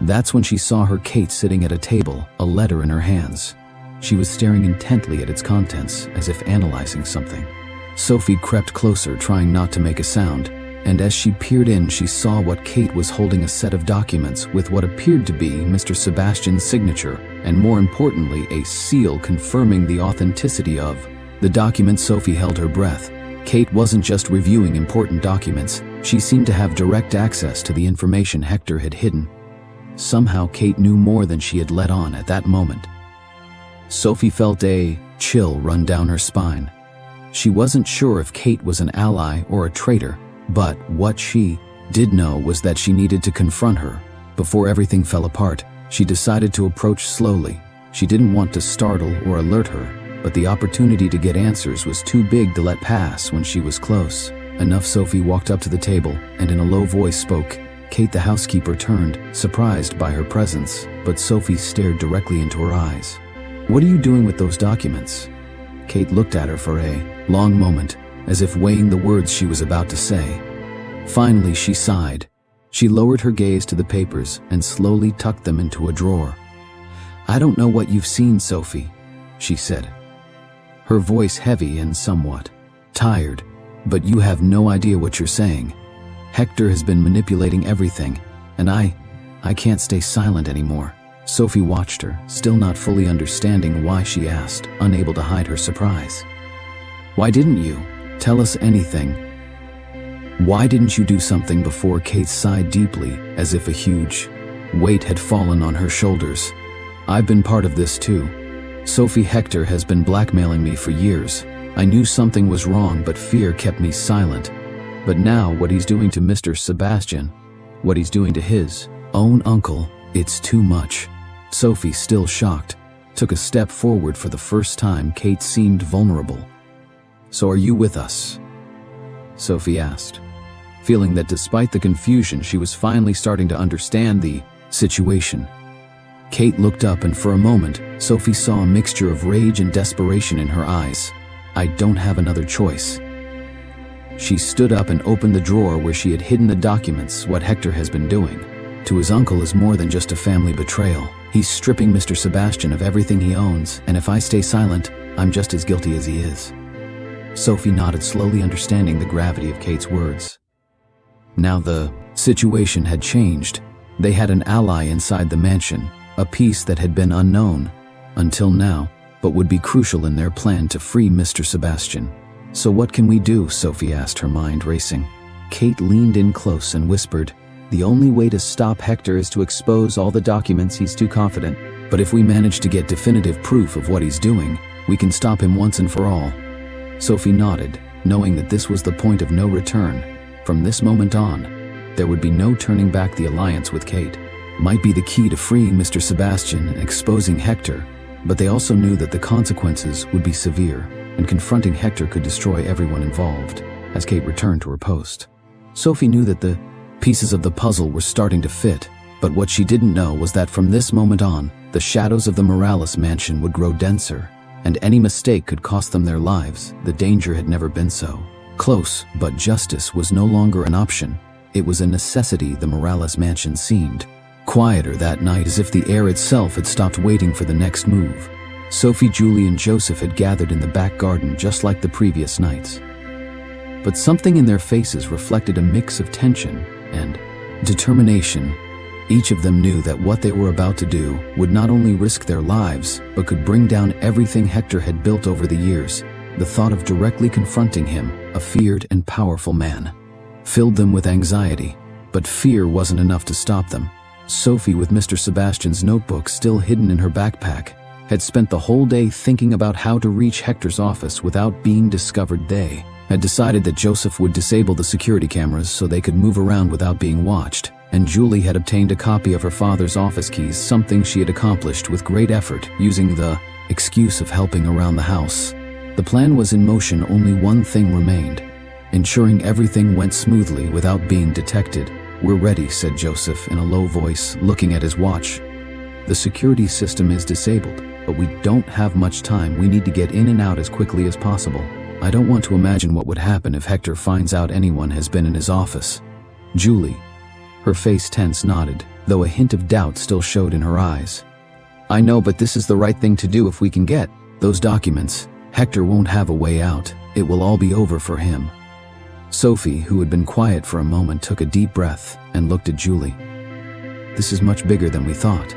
That's when she saw her Kate sitting at a table, a letter in her hands. She was staring intently at its contents, as if analyzing something. Sophie crept closer, trying not to make a sound, and as she peered in, she saw what Kate was holding: a set of documents with what appeared to be Mr. Sebastian's signature, and more importantly, a seal confirming the authenticity of the document. Sophie held her breath. Kate wasn't just reviewing important documents, she seemed to have direct access to the information Hector had hidden. Somehow Kate knew more than she had let on at that moment. Sophie felt a chill run down her spine. She wasn't sure if Kate was an ally or a traitor, but what she did know was that she needed to confront her. Before everything fell apart, she decided to approach slowly. She didn't want to startle or alert her, but the opportunity to get answers was too big to let pass. When she was close enough, Sophie walked up to the table and in a low voice spoke. Kate, the housekeeper, turned, surprised by her presence, but Sophie stared directly into her eyes. "What are you doing with those documents?" Kate looked at her for a long moment, as if weighing the words she was about to say. Finally, she sighed. She lowered her gaze to the papers and slowly tucked them into a drawer. "I don't know what you've seen, Sophie," she said, her voice heavy and somewhat tired, "but you have no idea what you're saying. Hector has been manipulating everything, and I can't stay silent anymore." Sophie watched her, still not fully understanding why she asked, unable to hide her surprise. "Why didn't you?" Tell us anything. Why didn't you do something before?" Kate sighed deeply, as if a huge weight had fallen on her shoulders. "I've been part of this too. Sophie, Hector has been blackmailing me for years. I knew something was wrong, but fear kept me silent. But now what he's doing to Mr. Sebastian, what he's doing to his own uncle, it's too much." Sophie, still shocked, took a step forward for the first time. Kate seemed vulnerable. "So are you with us?" Sophie asked, feeling that despite the confusion, she was finally starting to understand the situation. Kate looked up, and for a moment, Sophie saw a mixture of rage and desperation in her eyes. "I don't have another choice." She stood up and opened the drawer where she had hidden the documents. "What Hector has been doing to his uncle is more than just a family betrayal. He's stripping Mr. Sebastian of everything he owns, and if I stay silent, I'm just as guilty as he is." Sophie nodded, slowly understanding the gravity of Kate's words. Now the situation had changed. They had an ally inside the mansion, a piece that had been unknown until now, but would be crucial in their plan to free Mr. Sebastian. "So what can we do?" Sophie asked, her mind racing. Kate leaned in close and whispered, "The only way to stop Hector is to expose all the documents. He's too confident. But if we manage to get definitive proof of what he's doing, we can stop him once and for all." Sophie nodded, knowing that this was the point of no return. From this moment on, there would be no turning back. The alliance with Kate might be the key to freeing Mr. Sebastian and exposing Hector, but they also knew that the consequences would be severe, and confronting Hector could destroy everyone involved. As Kate returned to her post, Sophie knew that the pieces of the puzzle were starting to fit, but what she didn't know was that from this moment on, the shadows of the Morales mansion would grow denser, and any mistake could cost them their lives. The danger had never been so close, but justice was no longer an option. It was a necessity. The Morales mansion seemed quieter that night, as if the air itself had stopped waiting for the next move. Sophie, Julie, and Joseph had gathered in the back garden just like the previous nights. But something in their faces reflected a mix of tension and determination. Each of them knew that what they were about to do would not only risk their lives, but could bring down everything Hector had built over the years. The thought of directly confronting him, a feared and powerful man, filled them with anxiety. But fear wasn't enough to stop them. Sophie, with Mr. Sebastian's notebook still hidden in her backpack, had spent the whole day thinking about how to reach Hector's office without being discovered. They had decided that Joseph would disable the security cameras so they could move around without being watched, and Julie had obtained a copy of her father's office keys, something she had accomplished with great effort, using the excuse of helping around the house. The plan was in motion. Only one thing remained: ensuring everything went smoothly without being detected. "We're ready," said Joseph in a low voice, looking at his watch. "The security system is disabled, but we don't have much time. We need to get in and out as quickly as possible. I don't want to imagine what would happen if Hector finds out anyone has been in his office." Julie, her face tense, nodded, though a hint of doubt still showed in her eyes. "I know, but this is the right thing to do. If we can get those documents, Hector won't have a way out. It will all be over for him." Sophie, who had been quiet for a moment, took a deep breath and looked at Julie. "This is much bigger than we thought.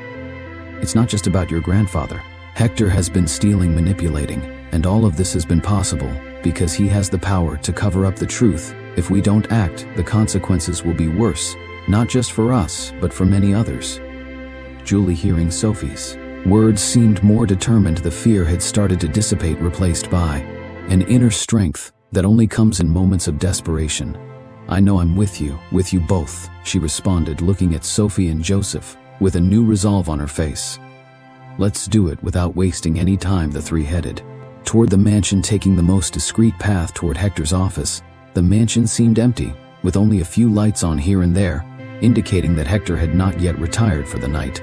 It's not just about your grandfather. Hector has been stealing, manipulating, and all of this has been possible because he has the power to cover up the truth. If we don't act, the consequences will be worse, not just for us, but for many others." Julie, hearing Sophie's words, seemed more determined. The fear had started to dissipate, replaced by an inner strength that only comes in moments of desperation. "I know, I'm with you both," she responded, looking at Sophie and Joseph with a new resolve on her face. "Let's do it." Without wasting any time, the three headed toward the mansion, taking the most discreet path toward Hector's office. The mansion seemed empty, with only a few lights on here and there, indicating that Hector had not yet retired for the night.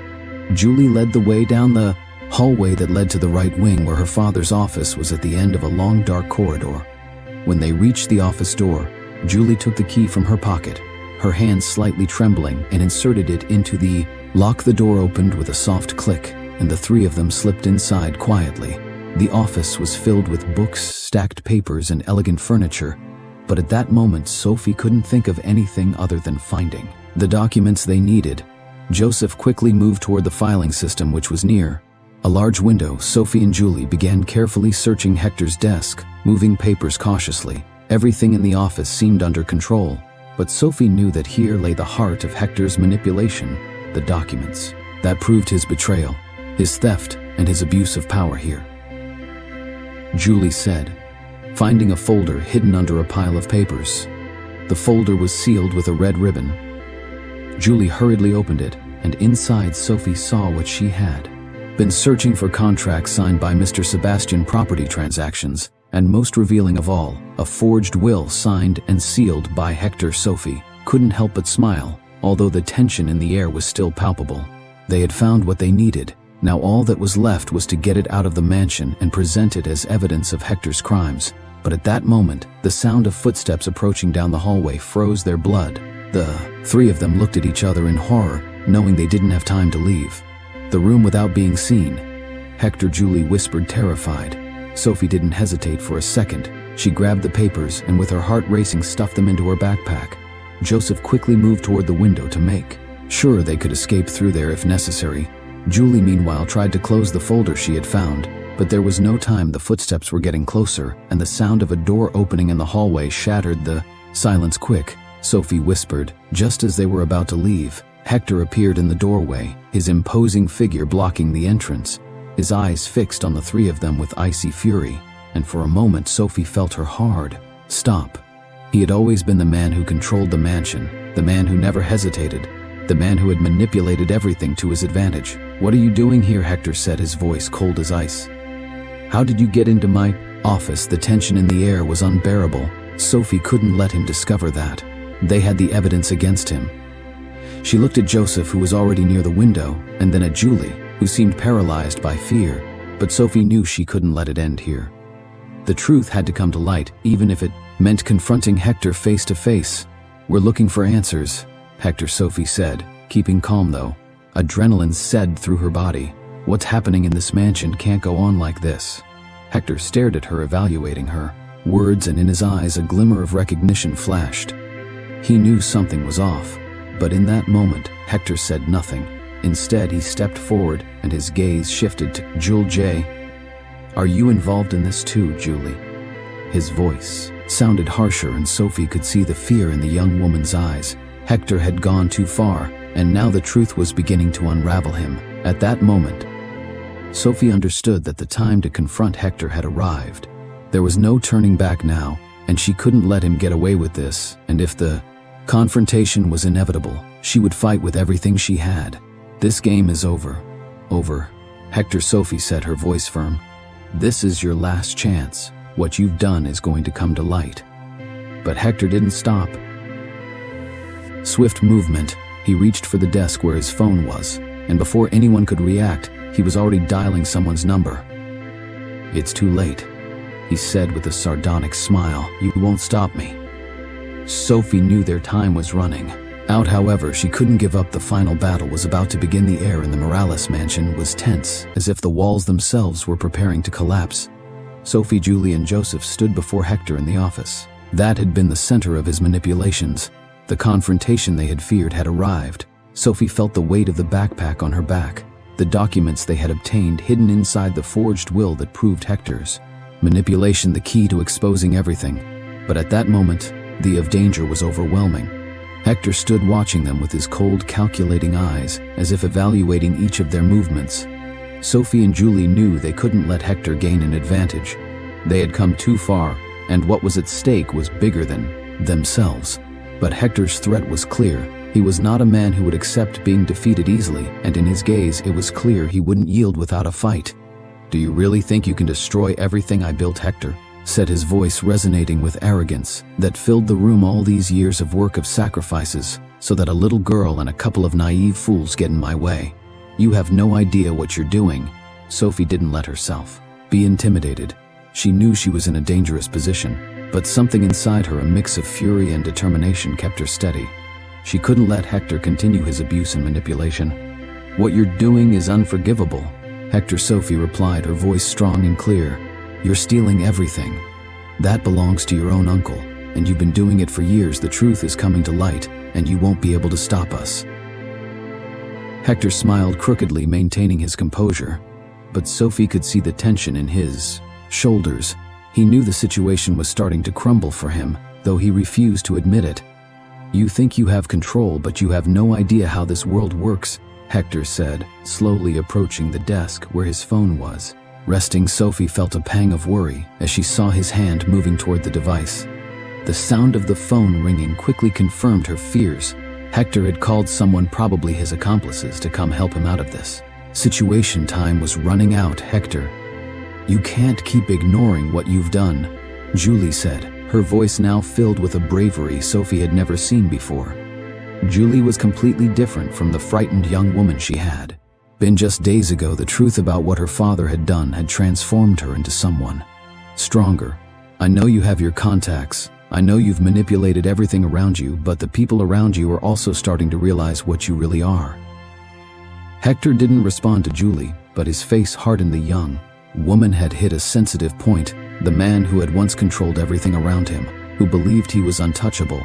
Julie led the way down the hallway that led to the right wing, where her father's office was at the end of a long dark corridor. When they reached the office door, Julie took the key from her pocket, her hand slightly trembling, and inserted it into the lock. The door opened with a soft click, and the three of them slipped inside quietly. The office was filled with books, stacked papers, and elegant furniture, but at that moment Sophie couldn't think of anything other than finding the documents they needed. Joseph quickly moved toward the filing system, which was near a large window. Sophie and Julie began carefully searching Hector's desk, moving papers cautiously. Everything in the office seemed under control, but Sophie knew that here lay the heart of Hector's manipulation, the documents. That proved his betrayal, his theft, and his abuse of power here. Julie said, finding a folder hidden under a pile of papers. The folder was sealed with a red ribbon. Julie hurriedly opened it, and inside Sophie saw what she had been searching for: contracts signed by Mr. Sebastian, property transactions, and most revealing of all, a forged will signed and sealed by Hector. Sophie couldn't help but smile, although the tension in the air was still palpable. They had found what they needed. Now all that was left was to get it out of the mansion and present it as evidence of Hector's crimes. But at that moment, the sound of footsteps approaching down the hallway froze their blood. The three of them looked at each other in horror, knowing they didn't have time to leave the room without being seen. Hector, Julie whispered, terrified. Sophie didn't hesitate for a second. She grabbed the papers and, with her heart racing, stuffed them into her backpack. Joseph quickly moved toward the window to make sure they could escape through there if necessary. Julie, meanwhile, tried to close the folder she had found, but there was no time. The footsteps were getting closer, and the sound of a door opening in the hallway shattered the silence. Quick, Sophie whispered. Just as they were about to leave, Hector appeared in the doorway, his imposing figure blocking the entrance, his eyes fixed on the three of them with icy fury. And for a moment Sophie felt her heart stop. He had always been the man who controlled the mansion, the man who never hesitated, the man who had manipulated everything to his advantage. "What are you doing here?" Hector said, his voice cold as ice. "How did you get into my office?" The tension in the air was unbearable. Sophie couldn't let him discover that. They had the evidence against him. She looked at Joseph, who was already near the window, and then at Julie, who seemed paralyzed by fear. But Sophie knew she couldn't let it end here. The truth had to come to light, even if it meant confronting Hector face to face. "We're looking for answers," Hector, Sophie said, keeping calm though. Adrenaline surged through her body. "What's happening in this mansion can't go on like this." Hector stared at her, evaluating her words, and in his eyes a glimmer of recognition flashed. He knew something was off, but in that moment, Hector said nothing. Instead, he stepped forward, and his gaze shifted to Julie. "Are you involved in this too, Julie?" His voice sounded harsher, and Sophie could see the fear in the young woman's eyes. Hector had gone too far, and now the truth was beginning to unravel him. At that moment, Sophie understood that the time to confront Hector had arrived. There was no turning back now, and she couldn't let him get away with this. And if the confrontation was inevitable, she would fight with everything she had. "This game is over." "Over." Hector, Sophie said, her voice firm. "This is your last chance. What you've done is going to come to light." But Hector didn't stop. Swift movement, he reached for the desk where his phone was, and before anyone could react, he was already dialing someone's number. "It's too late," he said with a sardonic smile. "You won't stop me." Sophie knew their time was running out. However, she couldn't give up. The final battle was about to begin. The air in the Morales mansion was tense, as if the walls themselves were preparing to collapse. Sophie, Julie, and Joseph stood before Hector in the office. That had been the center of his manipulations. The confrontation they had feared had arrived. Sophie felt the weight of the backpack on her back, the documents they had obtained hidden inside the forged will that proved Hector's manipulation the key to exposing everything. But at that moment, the of danger was overwhelming. Hector stood watching them with his cold, calculating eyes, as if evaluating each of their movements. Sophie and Julie knew they couldn't let Hector gain an advantage. They had come too far, and what was at stake was bigger than themselves. But Hector's threat was clear. He was not a man who would accept being defeated easily, and in his gaze it was clear he wouldn't yield without a fight. "Do you really think you can destroy everything I built?" Hector said, his voice resonating with arrogance that filled the room. "All these years of work, of sacrifices, so that a little girl and a couple of naive fools get in my way. You have no idea what you're doing." Sophie didn't let herself be intimidated. She knew she was in a dangerous position, but something inside her, a mix of fury and determination, kept her steady. She couldn't let Hector continue his abuse and manipulation. "What you're doing is unforgivable," Hector, Sophie replied, her voice strong and clear. "You're stealing everything. That belongs to your own uncle, and you've been doing it for years. The truth is coming to light, and you won't be able to stop us." Hector smiled crookedly, maintaining his composure, but Sophie could see the tension in his shoulders. He knew the situation was starting to crumble for him, though he refused to admit it. "You think you have control, but you have no idea how this world works," Hector said, slowly approaching the desk where his phone was. Resting, Sophie felt a pang of worry as she saw his hand moving toward the device. The sound of the phone ringing quickly confirmed her fears. Hector had called someone, probably his accomplices, to come help him out of this situation. Time was running out. "Hector, you can't keep ignoring what you've done," Julie said, her voice now filled with a bravery Sophie had never seen before. Julie was completely different from the frightened young woman she had been just days ago. The truth about what her father had done had transformed her into someone stronger. "I know you have your contacts. I know you've manipulated everything around you, but the people around you are also starting to realize what you really are." Hector didn't respond to Julie, but his face hardened. The young woman had hit a sensitive point. The man who had once controlled everything around him, who believed he was untouchable,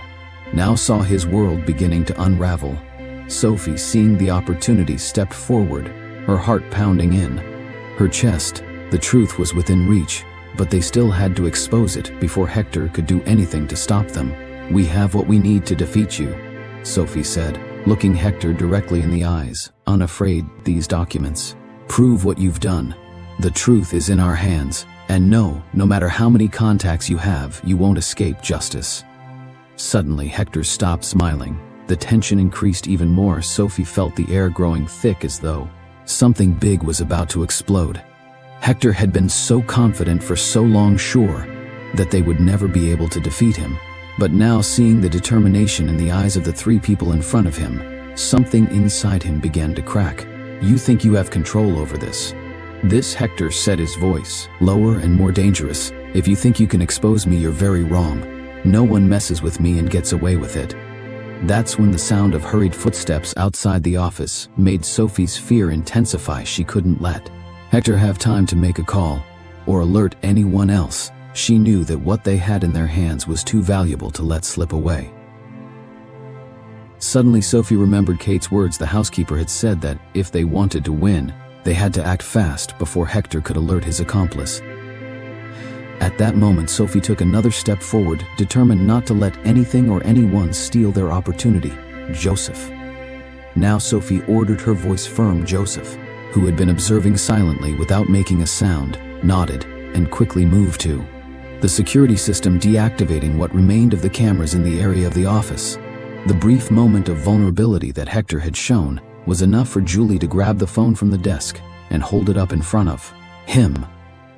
now saw his world beginning to unravel. Sophie, seeing the opportunity, stepped forward, her heart pounding in her chest. The truth was within reach, but they still had to expose it before Hector could do anything to stop them. "We have what we need to defeat you," Sophie said, looking Hector directly in the eyes, unafraid. "These documents prove what you've done. The truth is in our hands, and no matter how many contacts you have, you won't escape justice." Suddenly, Hector stopped smiling. The tension increased even more. Sophie felt the air growing thick, as though something big was about to explode. Hector had been so confident for so long, sure that they would never be able to defeat him. But now, seeing the determination in the eyes of the three people in front of him, something inside him began to crack. "You think you have control over this?" This Hector said, his voice lower and more dangerous. "If you think you can expose me, you're very wrong. No one messes with me and gets away with it." That's when the sound of hurried footsteps outside the office made Sophie's fear intensify. She couldn't let Hector have time to make a call or alert anyone else. She knew that what they had in their hands was too valuable to let slip away. Suddenly, Sophie remembered Kate's words. The housekeeper had said that if they wanted to win, they had to act fast before Hector could alert his accomplice. At that moment, Sophie took another step forward, determined not to let anything or anyone steal their opportunity. "Joseph." Now Sophie ordered, her voice firm. Joseph, who had been observing silently without making a sound, nodded and quickly moved to the security system, deactivating what remained of the cameras in the area of the office. The brief moment of vulnerability that Hector had shown was enough for Julie to grab the phone from the desk and hold it up in front of him.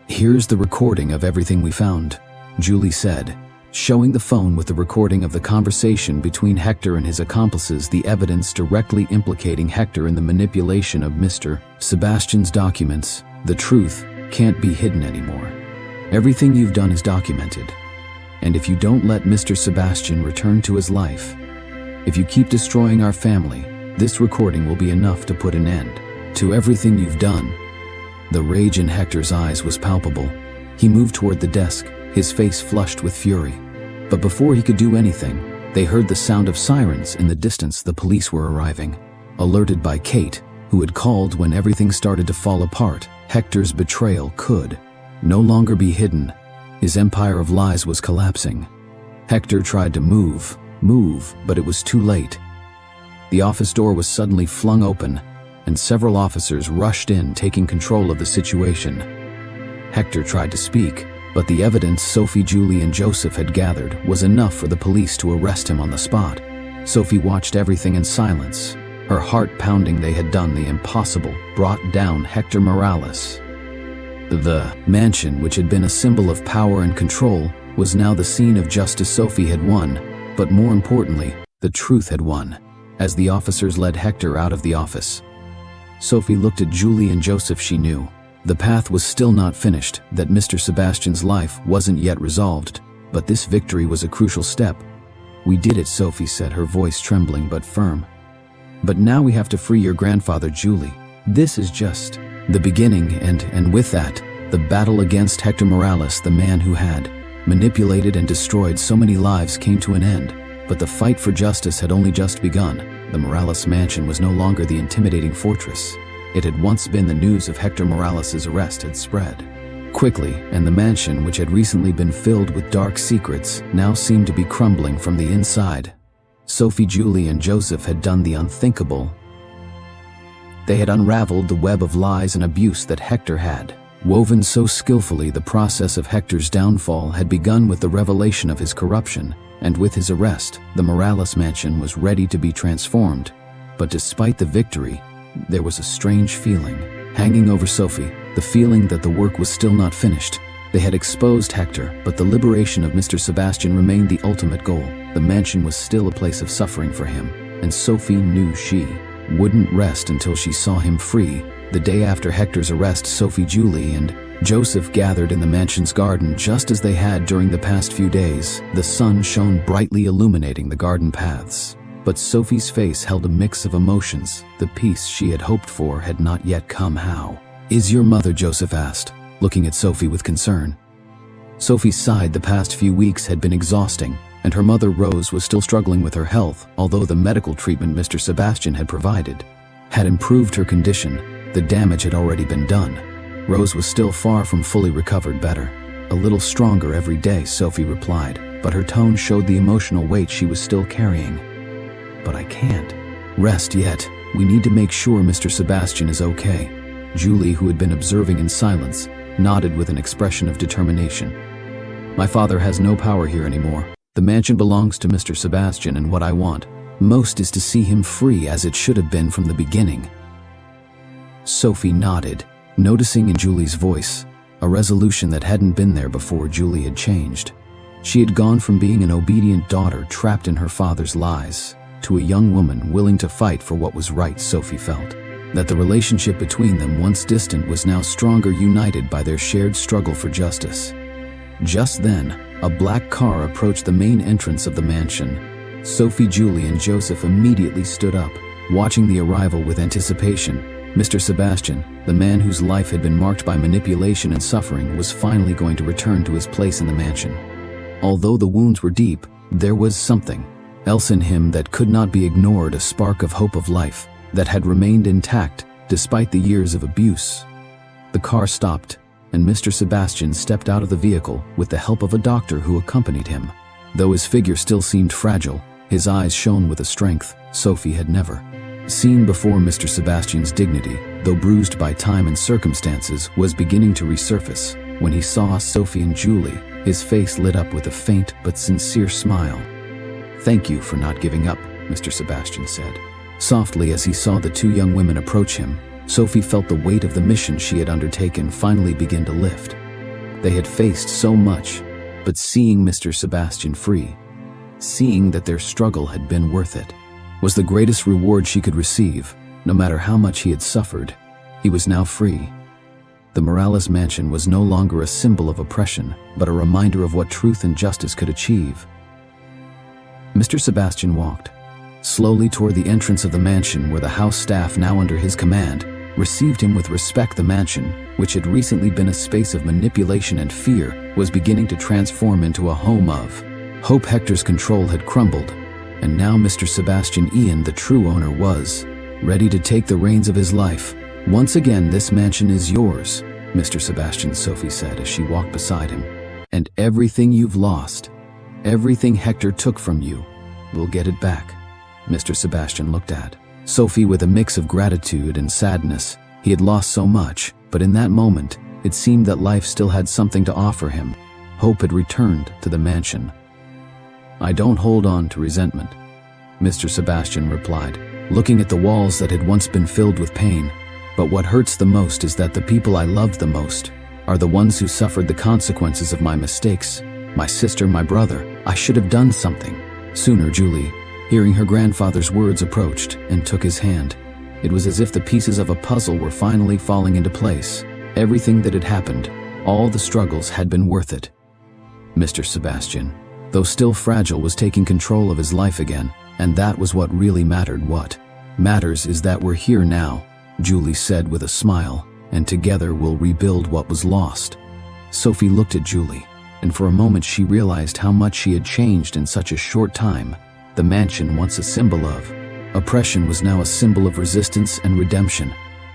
"Here's the recording of everything we found," Julie said, showing the phone with the recording of the conversation between Hector and his accomplices, the evidence directly implicating Hector in the manipulation of Mr. Sebastian's documents. "The truth can't be hidden anymore. Everything you've done is documented. And if you don't let Mr. Sebastian return to his life, if you keep destroying our family, this recording will be enough to put an end to everything you've done." The rage in Hector's eyes was palpable. He moved toward the desk, his face flushed with fury. But before he could do anything, they heard the sound of sirens in the distance. The police were arriving, alerted by Kate, who had called when everything started to fall apart. Hector's betrayal could no longer be hidden. His empire of lies was collapsing. Hector tried to move, but it was too late. The office door was suddenly flung open, and several officers rushed in, taking control of the situation. Hector tried to speak, but the evidence Sophie, Julie, and Joseph had gathered was enough for the police to arrest him on the spot. Sophie watched everything in silence, her heart pounding. They had done the impossible, brought down Hector Morales. The mansion, which had been a symbol of power and control, was now the scene of justice. Sophie had won, but more importantly, the truth had won. As the officers led Hector out of the office, Sophie looked at Julie and Joseph. She knew the path was still not finished, that Mr. Sebastian's life wasn't yet resolved, but this victory was a crucial step. "We did it," Sophie said, her voice trembling but firm. "But now we have to free your grandfather, Julie. This is just the beginning." And with that, the battle against Hector Morales, the man who had manipulated and destroyed so many lives, came to an end. But the fight for justice had only just begun. The Morales mansion was no longer the intimidating fortress it had once been. The news of Hector Morales' arrest had spread quickly, and the mansion, which had recently been filled with dark secrets, now seemed to be crumbling from the inside. Sophie, Julie, and Joseph had done the unthinkable. They had unraveled the web of lies and abuse that Hector had woven so skillfully. The process of Hector's downfall had begun with the revelation of his corruption, and with his arrest, the Morales mansion was ready to be transformed. But despite the victory, there was a strange feeling hanging over Sophie, the feeling that the work was still not finished. They had exposed Hector, but the liberation of Mr. Sebastian remained the ultimate goal. The mansion was still a place of suffering for him, and Sophie knew she wouldn't rest until she saw him free. The day after Hector's arrest, Sophie, Julie, and Joseph gathered in the mansion's garden just as they had during the past few days. The sun shone brightly, illuminating the garden paths. But Sophie's face held a mix of emotions. The peace she had hoped for had not yet come. "How is your mother?" Joseph asked, looking at Sophie with concern. Sophie sighed. The past few weeks had been exhausting, and her mother, Rose, was still struggling with her health. Although the medical treatment Mr. Sebastian had provided had improved her condition, the damage had already been done. Rose was still far from fully recovered. "Better, a little stronger every day," Sophie replied, but her tone showed the emotional weight she was still carrying. "But I can't rest yet. We need to make sure Mr. Sebastian is okay." Julie, who had been observing in silence, nodded with an expression of determination. "My father has no power here anymore. The mansion belongs to Mr. Sebastian, and what I want most is to see him free, as it should have been from the beginning." Sophie nodded, noticing in Julie's voice a resolution that hadn't been there before. Julie had changed. She had gone from being an obedient daughter trapped in her father's lies to a young woman willing to fight for what was right. Sophie felt that the relationship between them, once distant, was now stronger, united by their shared struggle for justice. Just then, a black car approached the main entrance of the mansion. Sophie, Julie, and Joseph immediately stood up, watching the arrival with anticipation. Mr. Sebastian, the man whose life had been marked by manipulation and suffering, was finally going to return to his place in the mansion. Although the wounds were deep, there was something else in him that could not be ignored, a spark of hope, of life that had remained intact despite the years of abuse. The car stopped, and Mr. Sebastian stepped out of the vehicle with the help of a doctor who accompanied him. Though his figure still seemed fragile, his eyes shone with a strength Sophie had never seen before. Mr. Sebastian's dignity, though bruised by time and circumstances, was beginning to resurface. When he saw Sophie and Julie, his face lit up with a faint but sincere smile. "Thank you for not giving up," Mr. Sebastian said softly as he saw the two young women approach him. Sophie felt the weight of the mission she had undertaken finally begin to lift. They had faced so much, but seeing Mr. Sebastian free, seeing that their struggle had been worth it, was the greatest reward she could receive. No matter how much he had suffered, he was now free. The Morales mansion was no longer a symbol of oppression, but a reminder of what truth and justice could achieve. Mr. Sebastian walked slowly toward the entrance of the mansion, where the house staff, now under his command, received him with respect. The mansion, which had recently been a space of manipulation and fear, was beginning to transform into a home of hope. Hector's control had crumbled, and now Mr. Sebastian Ian, the true owner, was ready to take the reins of his life. "Once again, this mansion is yours, Mr. Sebastian," Sophie said as she walked beside him. "And everything you've lost, everything Hector took from you, we'll get it back." Mr. Sebastian looked at Sophie with a mix of gratitude and sadness. He had lost so much, but in that moment, it seemed that life still had something to offer him. Hope had returned to the mansion. "I don't hold on to resentment," Mr. Sebastian replied, looking at the walls that had once been filled with pain. "But what hurts the most is that the people I loved the most are the ones who suffered the consequences of my mistakes. My sister, my brother. I should have done something sooner." Julie, hearing her grandfather's words, approached and took his hand. It was as if the pieces of a puzzle were finally falling into place. Everything that had happened, all the struggles, had been worth it. Mr. Sebastian, though still fragile, was taking control of his life again, and that was what really mattered. "What matters is that we're here now," Julie said with a smile, "and together we'll rebuild what was lost." Sophie looked at Julie, and for a moment she realized how much she had changed in such a short time. The mansion, once a symbol of oppression, was now a symbol of resistance and redemption.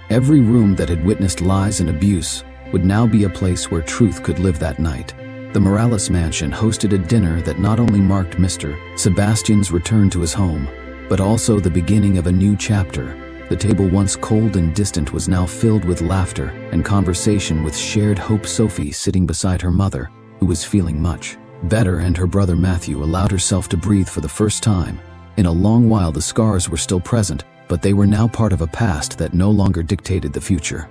Every room that had witnessed lies and abuse would now be a place where truth could live that night. The Morales mansion hosted a dinner that not only marked Mr. Sebastian's return to his home, but also the beginning of a new chapter. The table, once cold and distant, was now filled with laughter and conversation, with shared hope. Sophie, sitting beside her mother, who was feeling much better, and her brother Matthew, allowed herself to breathe for the first time. In a long while, the scars were still present, but they were now part of a past that no longer dictated the future.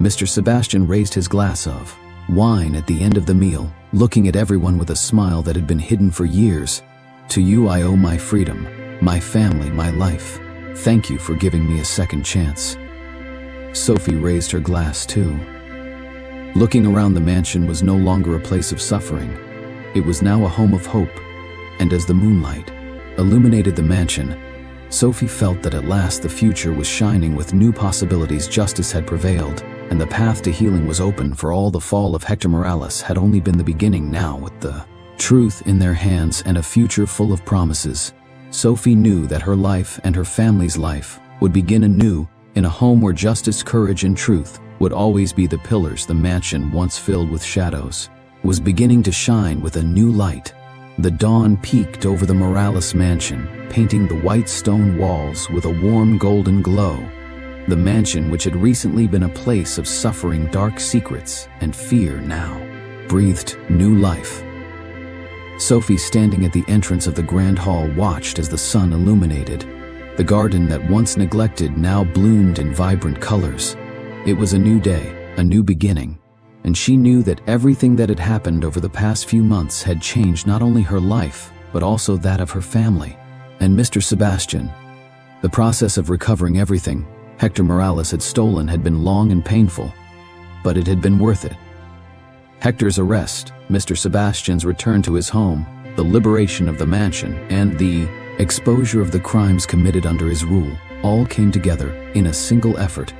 Mr. Sebastian raised his glass of wine at the end of the meal, looking at everyone with a smile that had been hidden for years. "To you I owe my freedom, my family, my life. Thank you for giving me a second chance." Sophie raised her glass too. Looking around, the mansion was no longer a place of suffering. It was now a home of hope, and as the moonlight illuminated the mansion, Sophie felt that at last the future was shining with new possibilities. Justice had prevailed, and the path to healing was open. For all the fall of Hector Morales had only been the beginning. Now, with the truth in their hands and a future full of promises, Sophie knew that her life and her family's life would begin anew in a home where justice, courage, and truth would always be the pillars. The mansion, once filled with shadows, was beginning to shine with a new light. The dawn peeked over the Morales mansion, painting the white stone walls with a warm golden glow. The mansion, which had recently been a place of suffering, dark secrets, and fear, now breathed new life. Sophie, standing at the entrance of the grand hall, watched as the sun illuminated. The garden that once neglected now bloomed in vibrant colors. It was a new day, a new beginning, and she knew that everything that had happened over the past few months had changed not only her life, but also that of her family and Mr. Sebastian. The process of recovering everything Hector Morales had stolen had been long and painful, but it had been worth it. Hector's arrest, Mr. Sebastian's return to his home, the liberation of the mansion, and the exposure of the crimes committed under his rule all came together in a single effort.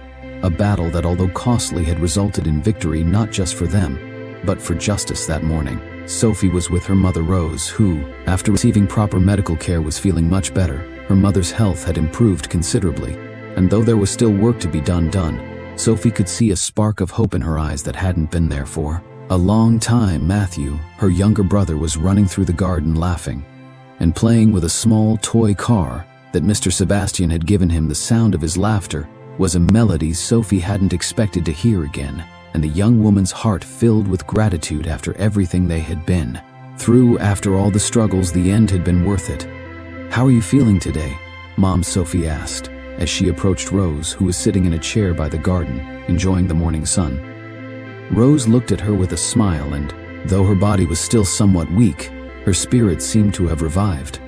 A battle that, although costly, had resulted in victory not just for them, but for justice. That morning, Sophie was with her mother Rose, who, after receiving proper medical care, was feeling much better. Her mother's health had improved considerably, and though there was still work to be done, Sophie could see a spark of hope in her eyes that hadn't been there for a long time. Matthew, her younger brother, was running through the garden laughing and playing with a small toy car that Mr. Sebastian had given him. The sound of his laughter was a melody Sophie hadn't expected to hear again, and the young woman's heart filled with gratitude after everything they had been through. After all the struggles, the end had been worth it. "How are you feeling today, Mom?" Sophie asked, as she approached Rose, who was sitting in a chair by the garden, enjoying the morning sun. Rose looked at her with a smile, and though her body was still somewhat weak, her spirit seemed to have revived.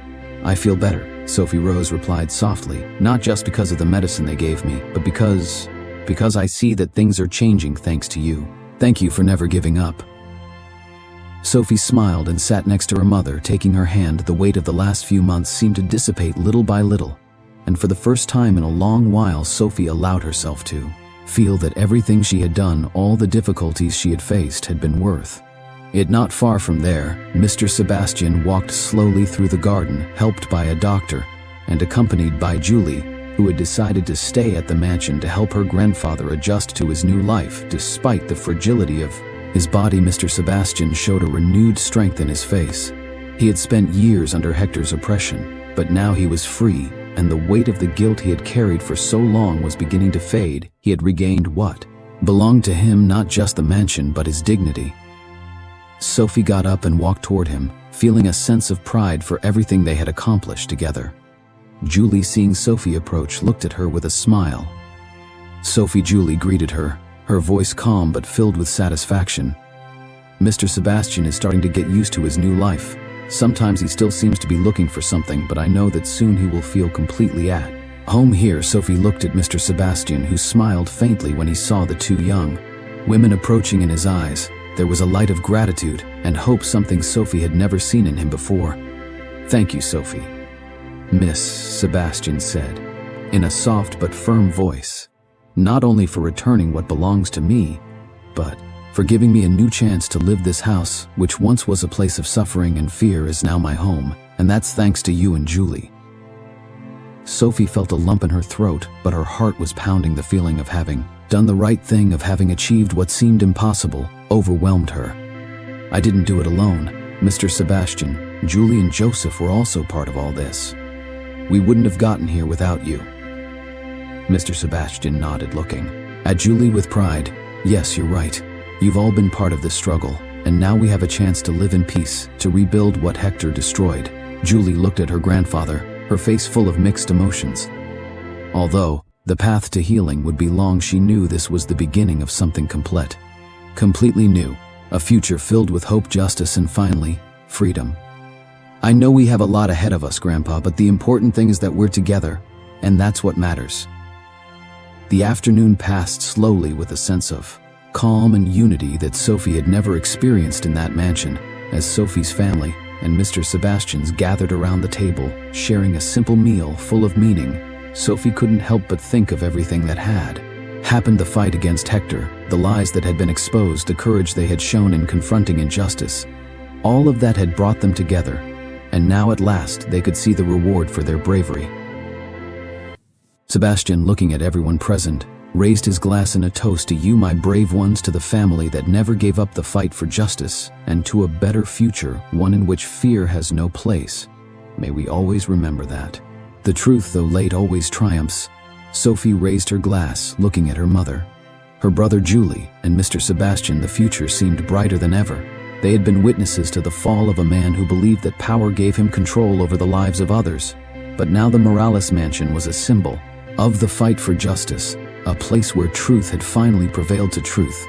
"I feel better," Sophie Rose replied softly, "not just because of the medicine they gave me, but because I see that things are changing thanks to you. Thank you for never giving up." Sophie smiled and sat next to her mother, taking her hand. The weight of the last few months seemed to dissipate little by little, and for the first time in a long while, Sophie allowed herself to feel that everything she had done, all the difficulties she had faced, had been worth it. Not far from there, Mr. Sebastian walked slowly through the garden, helped by a doctor and accompanied by Julie, who had decided to stay at the mansion to help her grandfather adjust to his new life. Despite the fragility of his body, Mr. Sebastian showed a renewed strength in his face. He had spent years under Hector's oppression, but now he was free, and the weight of the guilt he had carried for so long was beginning to fade. He had regained what belonged to him, not just the mansion, but his dignity. Sophie got up and walked toward him, feeling a sense of pride for everything they had accomplished together. Julie, seeing Sophie approach, looked at her with a smile. Julie greeted her, her voice calm but filled with satisfaction. "Mr. Sebastian is starting to get used to his new life. Sometimes he still seems to be looking for something, but I know that soon he will feel completely at home here." Sophie looked at Mr. Sebastian, who smiled faintly when he saw the two young women approaching. In his eyes, there was a light of gratitude and hope, something Sophie had never seen in him before. "Thank you, Sophie," Miss Sebastian said, in a soft but firm voice, "not only for returning what belongs to me, but for giving me a new chance to live. This house, which once was a place of suffering and fear, is now my home, and that's thanks to you and Julie." Sophie felt a lump in her throat, but her heart was pounding. The feeling of having done the right thing, of having achieved what seemed impossible, overwhelmed her. I didn't do it alone. Mr. Sebastian, Julie, and Joseph were also part of all this. We wouldn't have gotten here without you. Mr. Sebastian nodded, looking at Julie with pride. Yes, you're right. You've all been part of this struggle, and now we have a chance to live in peace, to rebuild what Hector destroyed. Julie looked at her grandfather, her face full of mixed emotions. Although the path to healing would be long, she knew this was the beginning of something completely new, a future filled with hope, justice, and finally, freedom. I know we have a lot ahead of us, Grandpa, but the important thing is that we're together, and that's what matters. The afternoon passed slowly, with a sense of calm and unity that Sophie had never experienced in that mansion, as Sophie's family and Mr. Sebastian's gathered around the table, sharing a simple meal full of meaning. Sophie couldn't help but think of everything that had happened: the fight against Hector, the lies that had been exposed, the courage they had shown in confronting injustice. All of that had brought them together, and now at last they could see the reward for their bravery. Sebastian, looking at everyone present, raised his glass in a toast to you, my brave ones, to the family that never gave up the fight for justice, and to a better future, one in which fear has no place. May we always remember that. The truth, though late, always triumphs. Sophie raised her glass, looking at her mother, her brother Julie, and Mr. Sebastian. The future seemed brighter than ever. They had been witnesses to the fall of a man who believed that power gave him control over the lives of others. But now the Morales mansion was a symbol of the fight for justice, a place where truth had finally prevailed to truth.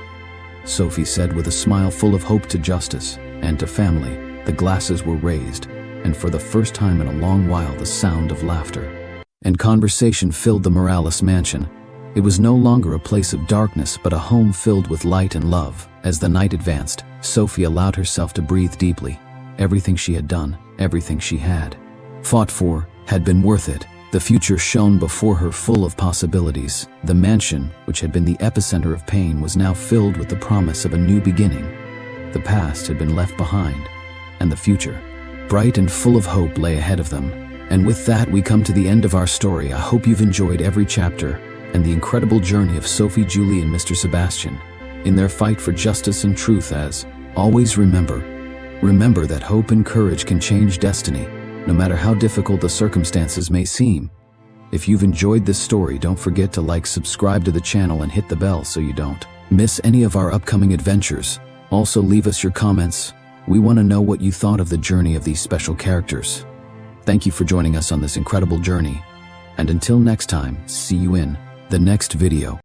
Sophie said with a smile full of hope, to justice and to family. The glasses were raised, and for the first time in a long while the sound of laughter and conversation filled the Morales mansion. It was no longer a place of darkness, but a home filled with light and love. As the night advanced, Sophie allowed herself to breathe deeply. Everything she had done, everything she had fought for, had been worth it. The future shone before her, full of possibilities. The mansion, which had been the epicenter of pain, was now filled with the promise of a new beginning. The past had been left behind, and the future, bright and full of hope, lay ahead of them. And with that, we come to the end of our story. I hope you've enjoyed every chapter and the incredible journey of Sophie, Julie, and Mr. Sebastian in their fight for justice and truth. As always, remember that hope and courage can change destiny, no matter how difficult the circumstances may seem. If you've enjoyed this story, don't forget to like, subscribe to the channel, and hit the bell so you don't miss any of our upcoming adventures. Also, leave us your comments. We want to know what you thought of the journey of these special characters. Thank you for joining us on this incredible journey. And until next time, see you in the next video.